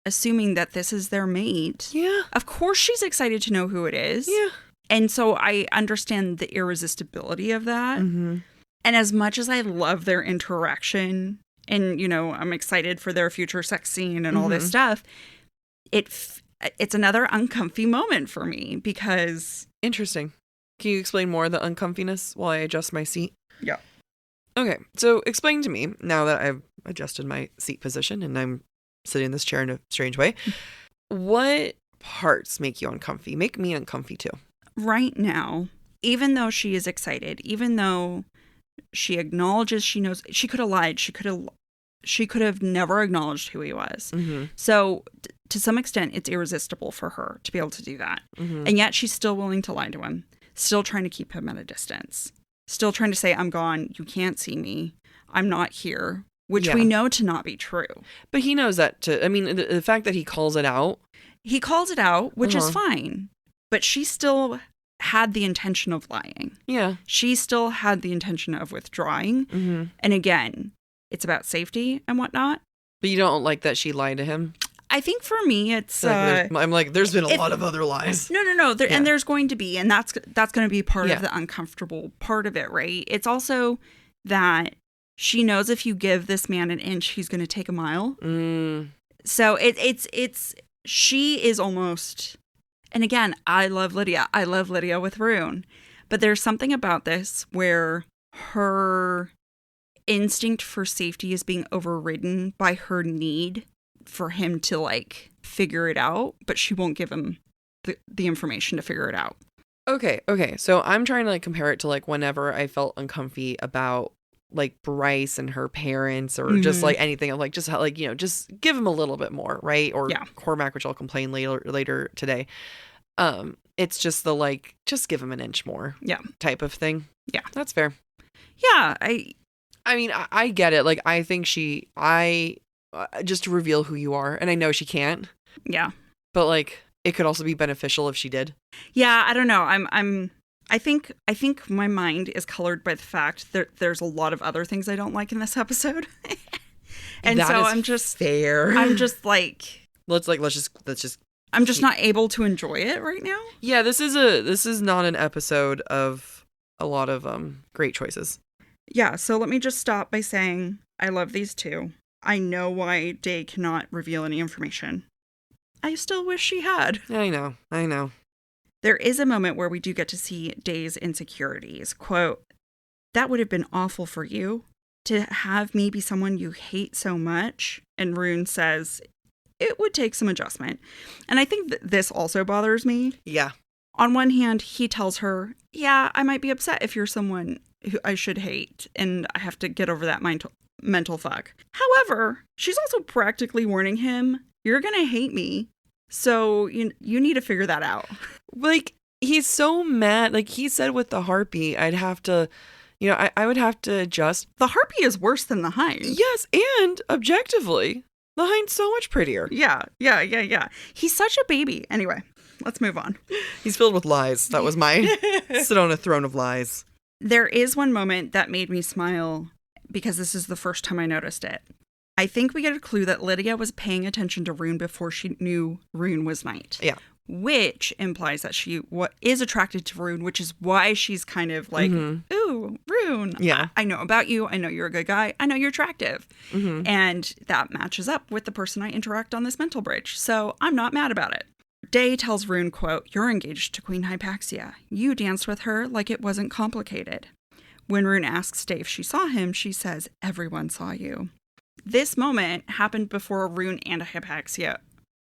assuming that this is their mate, of course she's excited to know who it is. Yeah. And so I understand the irresistibility of that. And as much as I love their interaction and, you know, I'm excited for their future sex scene and all this stuff, it's another uncomfy moment for me because... Interesting. Can you explain more of the uncomfiness while I adjust my seat? Yeah. Okay, so explain to me, now that I've adjusted my seat position and I'm sitting in this chair in a strange way, what parts make you uncomfy? Make me uncomfy too. Right now, even though she is excited, even though she acknowledges she knows, she could have lied. She could have never acknowledged who he was. So to some extent, it's irresistible for her to be able to do that. And yet she's still willing to lie to him, still trying to keep him at a distance, still trying to say, I'm gone. You can't see me. I'm not here, which we know to not be true. But he knows that I mean, the fact that he calls it out. He calls it out, which is fine. But she still had the intention of lying. Yeah. She still had the intention of withdrawing. And again, it's about safety and whatnot. But you don't like that she lied to him? I think for me, it's... I'm like, there's been a lot of other lies. No. And there's going to be. And that's going to be part of the uncomfortable part of it, right? It's also that she knows if you give this man an inch, he's going to take a mile. So it's she is almost... And again, I love Lydia. I love Lydia with Ruhn. But there's something about this where her instinct for safety is being overridden by her need for him to, like, figure it out. But she won't give him the information to figure it out. Okay. So I'm trying to, like, compare it to, like, whenever I felt uncomfy about, like, Bryce and her parents or just, like, anything. I'm like, just, like, you know, just give him a little bit more, right? Or Cormac, which I'll complain later today. It's just the, like, just give him an inch more type of thing. Yeah. That's fair. Yeah. I mean, I get it. Like, I think just to reveal who you are. And I know she can't. Yeah. But, like, it could also be beneficial if she did. Yeah. I don't know. I think my mind is colored by the fact that there's a lot of other things I don't like in this episode. And that so is I'm just fair. I'm just like, let's just. I'm just not able to enjoy it right now. Yeah, this is not an episode of a lot of great choices. Yeah, so let me just stop by saying I love these two. I know why Day cannot reveal any information. I still wish she had. I know. There is a moment where we do get to see Day's insecurities. Quote, "That would have been awful for you, to have me be someone you hate so much." And Ruhn says, "It would take some adjustment." And I think this also bothers me. Yeah. On one hand, he tells her, yeah, I might be upset if you're someone who I should hate, and I have to get over that mental fuck. However, she's also practically warning him, you're going to hate me, so you need to figure that out. Like, he's so mad. Like, he said with the harpy, I'd have to, I would have to adjust. The harpy is worse than the hind. Yes, and objectively, the hind's so much prettier. Yeah. He's such a baby. Anyway, let's move on. He's filled with lies. That was my sit on a throne of lies. There is one moment that made me smile because this is the first time I noticed it. I think we get a clue that Lydia was paying attention to Ruhn before she knew Ruhn was knight. Yeah. Which implies that she is attracted to Ruhn, which is why she's kind of like, ooh, Ruhn. Yeah. I know about you. I know you're a good guy. I know you're attractive. Mm-hmm. And that matches up with the person I interact on this mental bridge. So I'm not mad about it. Day tells Ruhn, quote, "You're engaged to Queen Hypaxia. You danced with her like it wasn't complicated." When Ruhn asks Day if she saw him, she says, "Everyone saw you." This moment happened before Ruhn and Hypaxia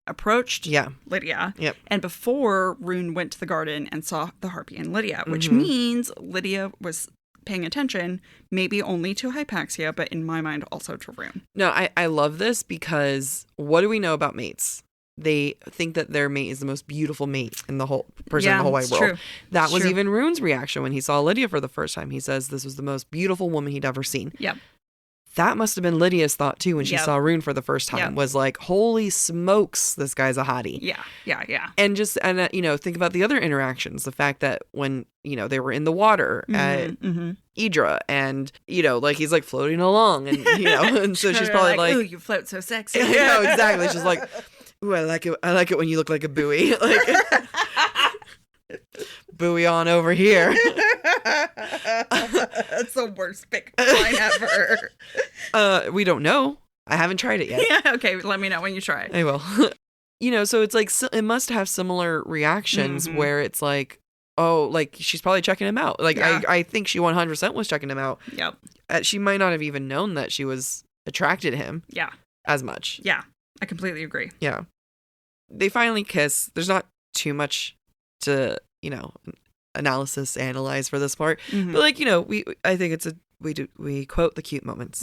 approached Lydia. Yep. And before Ruhn went to the garden and saw the harpy and Lydia, which means Lydia was paying attention, maybe only to Hypaxia, but in my mind also to Ruhn. No, I love this because what do we know about mates? They think that their mate is the most beautiful mate in the whole person in the whole wide world. True. That was even Ruhn's reaction when he saw Lydia for the first time. He says this was the most beautiful woman he'd ever seen. Yep. That must have been Lydia's thought too when she saw Ruhn for the first time. Was like, holy smokes, this guy's a hottie. Yeah. And think about the other interactions. The fact that when they were in the water at Idra, and he's like floating along, and and so she's probably like, "Ooh, you float so sexy." Yeah, exactly. She's like, "Ooh, I like it. I like it when you look like a buoy." Like, buoy on over here. That's the worst pick line ever. We don't know. I haven't tried it yet. Yeah, okay. Let me know when you try it. I will. So it's like it must have similar reactions where it's like, oh, like she's probably checking him out. Like I think she 100% was checking him out. Yep. She might not have even known that she was attracted to him. Yeah. As much. Yeah. I completely agree. Yeah. They finally kiss. There's not too much to, analyze for this part. But I think we quote the cute moments.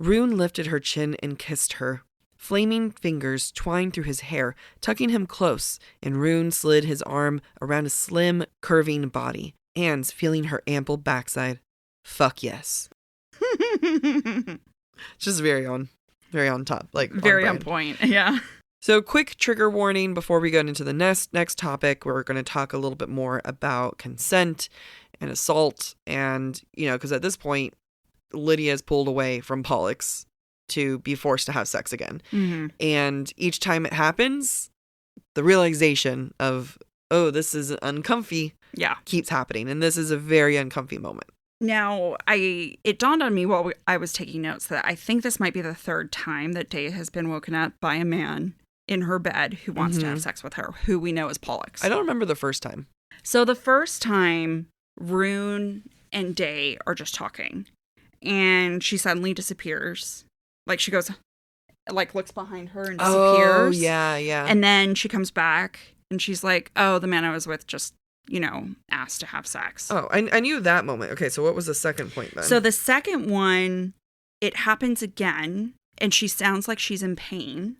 Ruhn lifted her chin and kissed her. Flaming fingers twined through his hair, tucking him close, and Ruhn slid his arm around a slim, curving body, hands feeling her ample backside. Fuck yes. Just very on top, like very on point. Yeah. So quick trigger warning before we go into the next topic. We're going to talk a little bit more about consent and assault, and because at this point Lydia is pulled away from Pollux to be forced to have sex again. And each time it happens, the realization of, oh, this is uncomfy, keeps happening, and this is a very uncomfy moment. Now, it dawned on me while I was taking notes that I think this might be the third time that Day has been woken up by a man in her bed who wants to have sex with her, who we know is Pollux. I don't remember the first time. So the first time, Ruhn and Day are just talking, and she suddenly disappears. Like, she goes, looks behind her and disappears. Oh, yeah. And then she comes back, and she's like, oh, the man I was with just, asked to have sex. Oh, I knew that moment. Okay, so what was the second point then? So the second one, it happens again, and she sounds like she's in pain,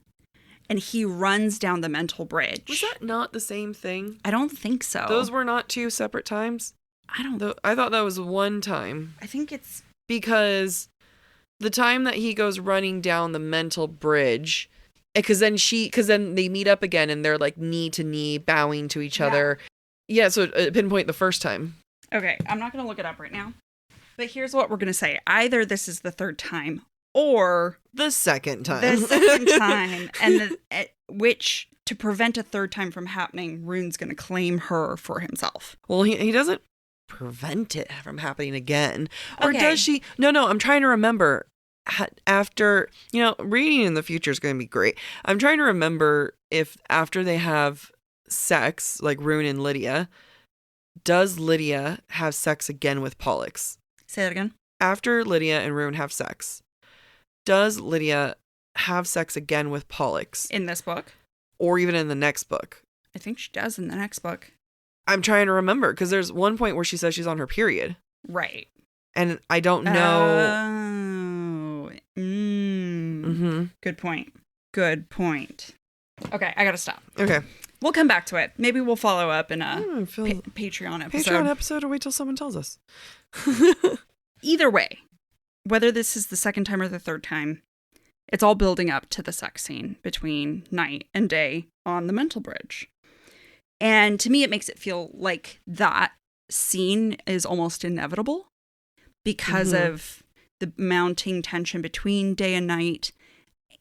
and he runs down the mental bridge. Was that not the same thing? I don't think so. Those were not two separate times? I thought that was one time. I think it's... Because the time that he goes running down the mental bridge, because then they meet up again and they're like knee to knee bowing to each other. Yeah, so pinpoint the first time. Okay, I'm not going to look it up right now. But here's what we're going to say. Either this is the third time or the second time. And which, to prevent a third time from happening, Ruhn's going to claim her for himself. Well, he doesn't prevent it from happening again. Or does she? No, I'm trying to remember. After, reading in the future is going to be great. I'm trying to remember if after they have sex, like Ruhn and Lydia, does Lydia have sex again with Pollux? Say that again. After Lydia and Ruhn have sex, does Lydia have sex again with Pollux? In this book? Or even in the next book? I think she does in the next book. I'm trying to remember, because there's one point where she says she's on her period. Right. And I don't know. Good point. Okay, I gotta stop. Okay. We'll come back to it. Maybe we'll follow up in a Patreon episode. Patreon episode, or wait till someone tells us. Either way, whether this is the second time or the third time, it's all building up to the sex scene between night and day on the mental bridge. And to me, it makes it feel like that scene is almost inevitable because of the mounting tension between day and night,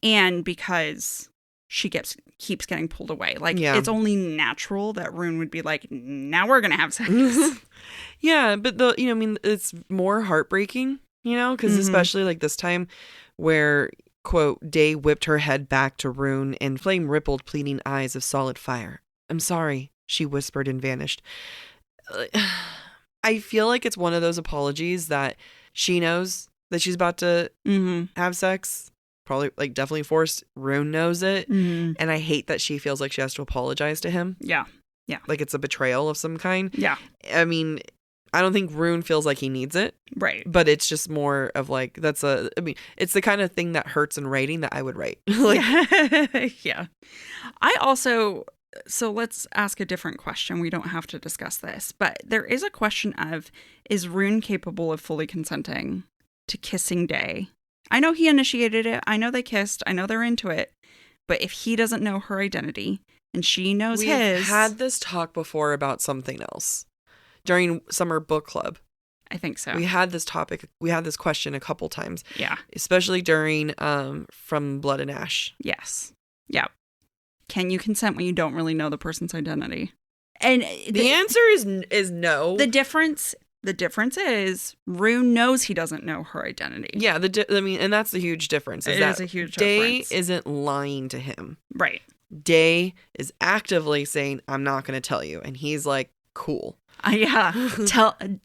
and because she keeps getting pulled away. Like, it's only natural that Ruhn would be like, now we're going to have sex. Yeah, but it's more heartbreaking, because especially like this time where, quote, Day whipped her head back to Ruhn and flame rippled pleading eyes of solid fire. I'm sorry, she whispered and vanished. I feel like it's one of those apologies that she knows that she's about to have sex. Probably, like, definitely forced. Ruhn knows it. And I hate that she feels like she has to apologize to him. Yeah. Like it's a betrayal of some kind. Yeah. I mean, I don't think Ruhn feels like he needs it. Right. But it's just more of like, it's the kind of thing that hurts in writing that I would write. Yeah. I also, so let's ask a different question. We don't have to discuss this, but there is a question of, is Ruhn capable of fully consenting to kissing Day? I know he initiated it. I know they kissed. I know they're into it. But if he doesn't know her identity and she knows his... We've had this talk before about something else. During summer book club. I think so. We had this topic. We had this question a couple times. Yeah. Especially during From Blood and Ash. Yes. Yeah. Can you consent when you don't really know the person's identity? And the answer is no. The difference is Ruhn knows he doesn't know her identity. Yeah, and that's the huge difference. It is a huge difference. Day isn't lying to him. Right. Day is actively saying, "I'm not going to tell you," and he's like, "Cool." Yeah.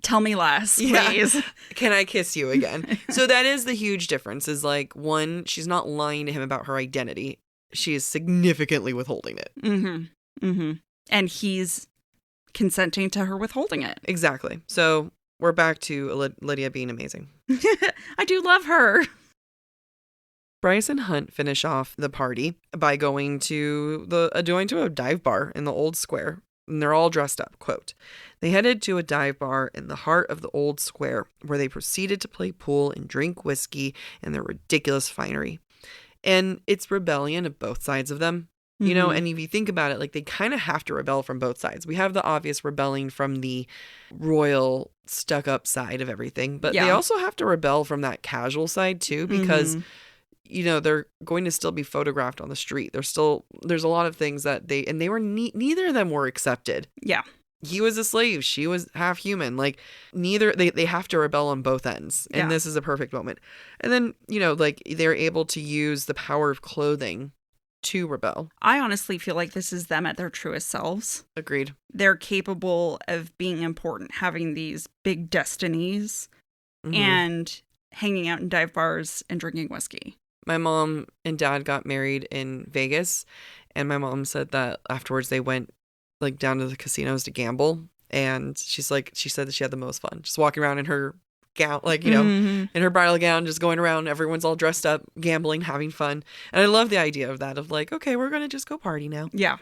Tell me less, please. Yeah. Can I kiss you again? So that is the huge difference. Is like, one, she's not lying to him about her identity. She is significantly withholding it. And he's consenting to her withholding it. Exactly. So we're back to Lydia being amazing. I do love her. Bryce and Hunt finish off the party by going to a dive bar in the old square. And they're all dressed up. Quote, they headed to a dive bar in the heart of the old square where they proceeded to play pool and drink whiskey and their ridiculous finery. And it's rebellion of both sides of them. And if you think about it, like, they kind of have to rebel from both sides. We have the obvious rebelling from the royal stuck-up side of everything, but they also have to rebel from that casual side too, because they're going to still be photographed on the street. There's a lot of things that they were neither of them were accepted. Yeah. He was a slave. She was half human. Like, neither, they have to rebel on both ends. And this is a perfect moment. And then, like, they're able to use the power of clothing to rebel. I honestly feel like this is them at their truest selves. Agreed. They're capable of being important, having these big destinies, and hanging out in dive bars and drinking whiskey. My mom and dad got married in Vegas, and my mom said that afterwards they went, like, down to the casinos to gamble, and she said that she had the most fun just walking around in her gown, like, in her bridal gown, just going around. Everyone's all dressed up, gambling, having fun. And I love the idea of that, of like, okay, we're gonna just go party now. Yeah.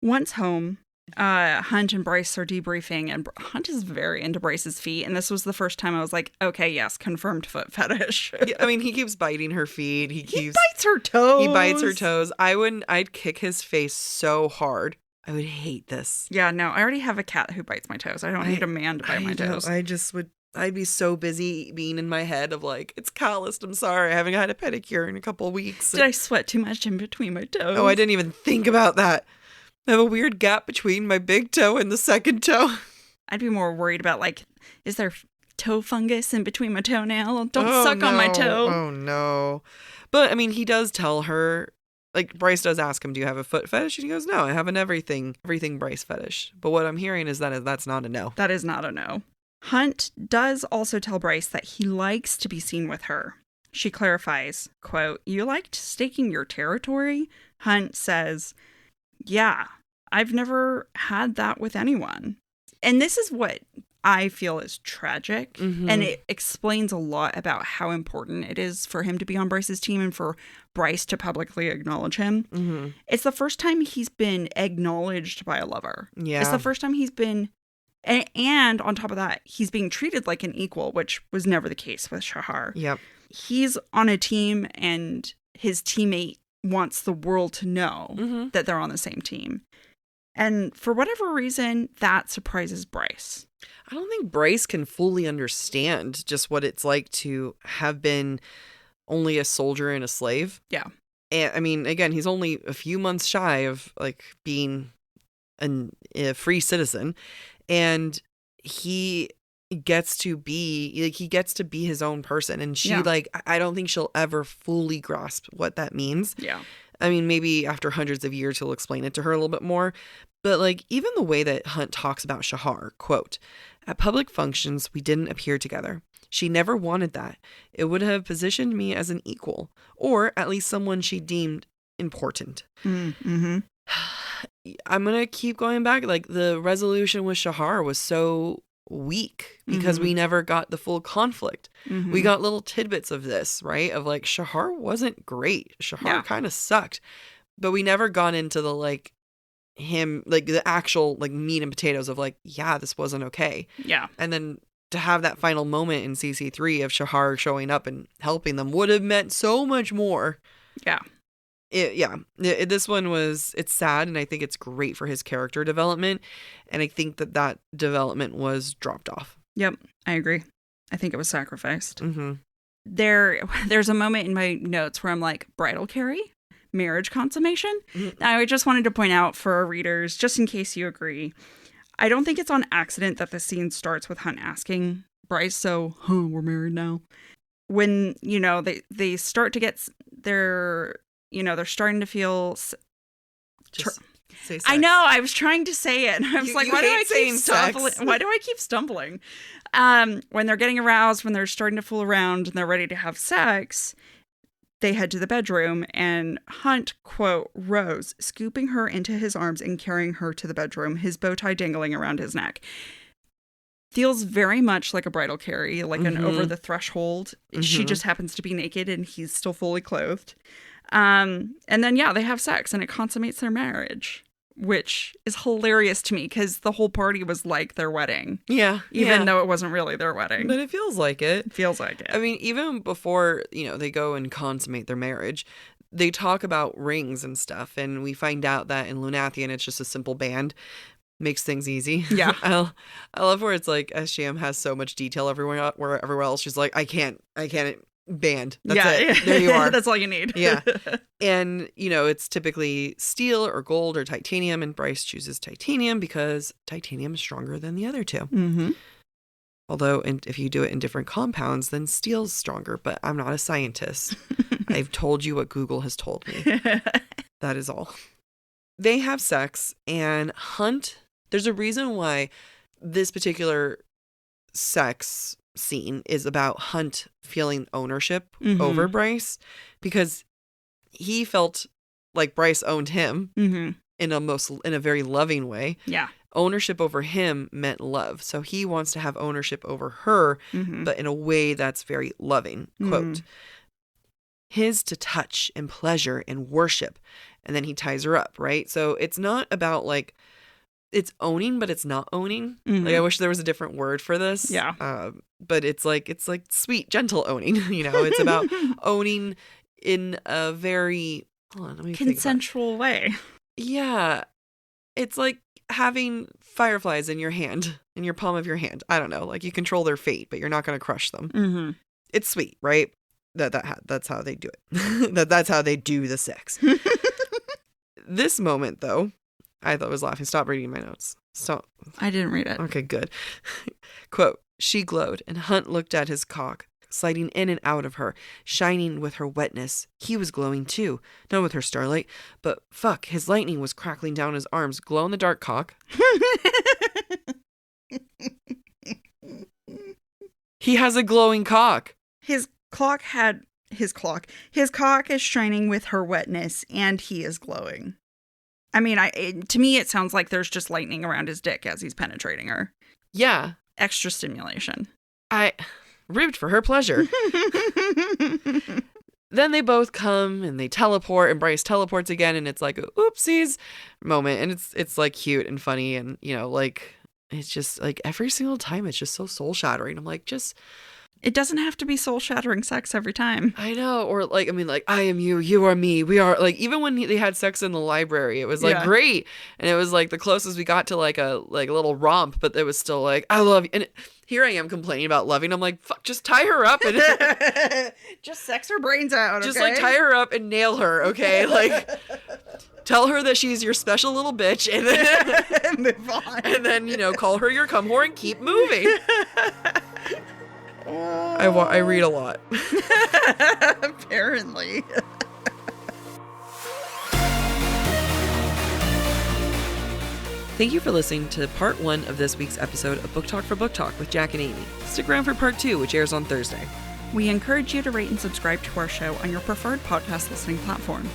Once home, Hunt and Bryce are debriefing, and Hunt is very into Bryce's feet, and this was the first time I was like, okay, yes, confirmed foot fetish. I mean, he keeps biting her feet. He bites her toes. He bites her toes. I'd kick his face so hard. I would hate this. Yeah, no, I already have a cat who bites my toes. I don't need a man to bite my toes. I just would I'd be so busy being in my head of like, it's calloused. I'm sorry. I haven't had a pedicure in a couple of weeks. Did I sweat too much in between my toes? Oh, I didn't even think about that. I have a weird gap between my big toe and the second toe. I'd be more worried about, like, is there toe fungus in between my toenail? Don't suck on my toe. Oh, no. But, I mean, he does tell her, like, Bryce does ask him, do you have a foot fetish? And he goes, no, I have an everything Bryce fetish. But what I'm hearing is that's not a no. That is not a no. Hunt does also tell Bryce that he likes to be seen with her. She clarifies, quote, you liked staking your territory? Hunt says, yeah, I've never had that with anyone. And this is what I feel is tragic. Mm-hmm. And it explains a lot about how important it is for him to be on Bryce's team and for Bryce to publicly acknowledge him. Mm-hmm. It's the first time he's been acknowledged by a lover. Yeah. It's the first time he's been... And on top of that, he's being treated like an equal, which was never the case with Shahar. Yep. He's on a team and his teammate wants the world to know that they're on the same team. And for whatever reason, that surprises Bryce. I don't think Bryce can fully understand just what it's like to have been only a soldier and a slave. Yeah. And I mean, again, he's only a few months shy of like being a free citizen. And he gets to be his own person. And she I don't think she'll ever fully grasp what that means. Yeah. I mean, maybe after hundreds of years, he'll explain it to her a little bit more. But like even the way that Hunt talks about Shahar, quote, at public functions, we didn't appear together. She never wanted that. It would have positioned me as an equal, or at least someone she deemed important. Mm-hmm. I'm going to keep going back. Like the resolution with Shahar was so weak because we never got the full conflict. Mm-hmm. We got little tidbits of this, right? Of like Shahar wasn't great. Shahar kind of sucked. But we never got into the like him, like the actual like meat and potatoes of like, yeah, this wasn't okay. Yeah. And then to have that final moment in CC3 of Shahar showing up and helping them would have meant so much more. Yeah. This one it's sad, and I think it's great for his character development, and I think that development was dropped off. Yep, I agree. I think it was sacrificed. Mm-hmm. There's a moment in my notes where I'm like, bridal carry? Marriage consummation? Mm-hmm. I just wanted to point out for our readers, just in case you agree, I don't think it's on accident that the scene starts with Hunt asking Bryce, so, we're married now. When, they start to get their... they're starting to feel... Say sex. I know. I was trying to say it. I was like, why do I keep stumbling? Sex. Why do I keep stumbling? When they're getting aroused, when they're starting to fool around and they're ready to have sex, they head to the bedroom and Hunt, quote, rose, scooping her into his arms and carrying her to the bedroom, his bow tie dangling around his neck. Feels very much like a bridal carry, like an over the threshold. She just happens to be naked and he's still fully clothed. And then, they have sex and it consummates their marriage, which is hilarious to me because the whole party was like their wedding. Yeah. Even though it wasn't really their wedding. But it feels like it. It feels like it. I mean, even before, they go and consummate their marriage, they talk about rings and stuff. And we find out that in Lunathian, it's just a simple band. Makes things easy. Yeah. I love where it's like SGM has so much detail everywhere else. She's like, I can't band. That's it. There you are. That's all you need. Yeah. And, it's typically steel or gold or titanium. And Bryce chooses titanium because titanium is stronger than the other two. Mm-hmm. Although, if you do it in different compounds, then steel's stronger. But I'm not a scientist. I've told you what Google has told me. That is all. They have sex, and Hunt, there's a reason why this particular sex scene is about Hunt feeling ownership over Bryce, because he felt like Bryce owned him in a very loving way. Yeah. Ownership over him meant love. So he wants to have ownership over her, but in a way that's very loving. Quote, his to touch and pleasure and worship. And then he ties her up, right? So it's not about like, it's owning, but it's not owning. Like I wish there was a different word for this. Yeah. But it's like sweet, gentle owning. It's about owning in a very consensual way. Yeah. It's like having fireflies in your hand, in your palm of your hand. I don't know. Like, you control their fate, but you're not going to crush them. Mm-hmm. It's sweet, right? That's how they do it. That's how they do the sex. This moment, though, I thought was laughing. Stop reading my notes. Stop. I didn't read it. Okay, good. Quote, she glowed, and Hunt looked at his cock, sliding in and out of her, shining with her wetness. He was glowing too, not with her starlight, but fuck, his lightning was crackling down his arms. Glow in the dark cock. He has a glowing cock. His cock is shining with her wetness, and he is glowing. I mean, to me, it sounds like there's just lightning around his dick as he's penetrating her. Yeah. Extra stimulation. I ribbed for her pleasure. Then they both come and they teleport, and Bryce teleports again, and it's like a oopsies moment, and it's like cute and funny, and you know, like it's just like every single time it's just so soul shattering. I'm like, it doesn't have to be soul shattering sex every time. I know. Or like, I mean, like, I am you, you are me, we are, like, even when they had sex in the library, it was like great. And it was like the closest we got to like a little romp, but it was still like, I love you. And here I am complaining about loving. I'm like, fuck, just tie her up and just sex her brains out. Just like tie her up and nail her. Okay. Like, tell her that she's your special little bitch and then move on. And then, you know, call her your cum whore and keep moving. I read a lot. Apparently. Thank you for listening to part 1 of this week's episode of Book Talk for Book Talk with Jac and Amy. Stick around for part 2, which airs on Thursday. We encourage you to rate and subscribe to our show on your preferred podcast listening platform.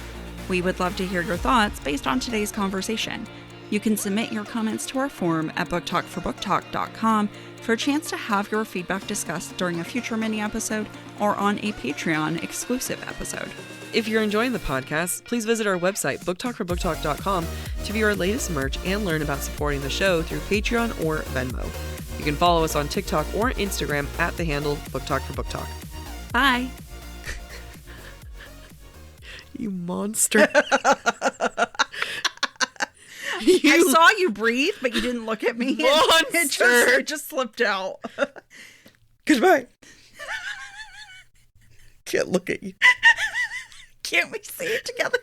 We would love to hear your thoughts based on today's conversation. You can submit your comments to our forum at booktalkforbooktalk.com for a chance to have your feedback discussed during a future mini episode or on a Patreon exclusive episode. If you're enjoying the podcast, please visit our website, booktalkforbooktalk.com, to view our latest merch and learn about supporting the show through Patreon or Venmo. You can follow us on TikTok or Instagram at the handle booktalkforbooktalk. Bye. You monster. I saw you breathe, but you didn't look at me. Monster. It just slipped out. Goodbye. Can't look at you. Can't we say it together?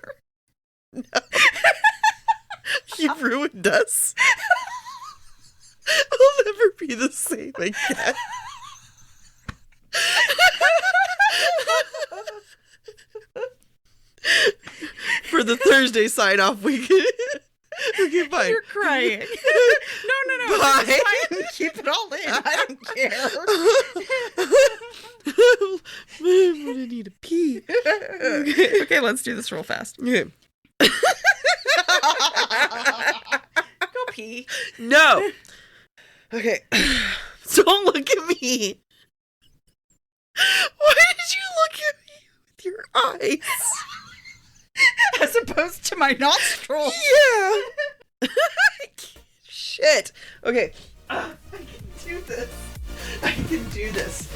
No. You ruined us. We'll never be the same again. For the Thursday sign-off, we can... Okay, bye. You're crying. No. Bye. Keep it all in. I don't care. I'm gonna need a pee. Okay, let's do this real fast. Okay. Go pee. No. Okay. Don't look at me. Why did you look at me with your eyes? As opposed to my nostrils. Yeah. Shit. Okay. I can do this.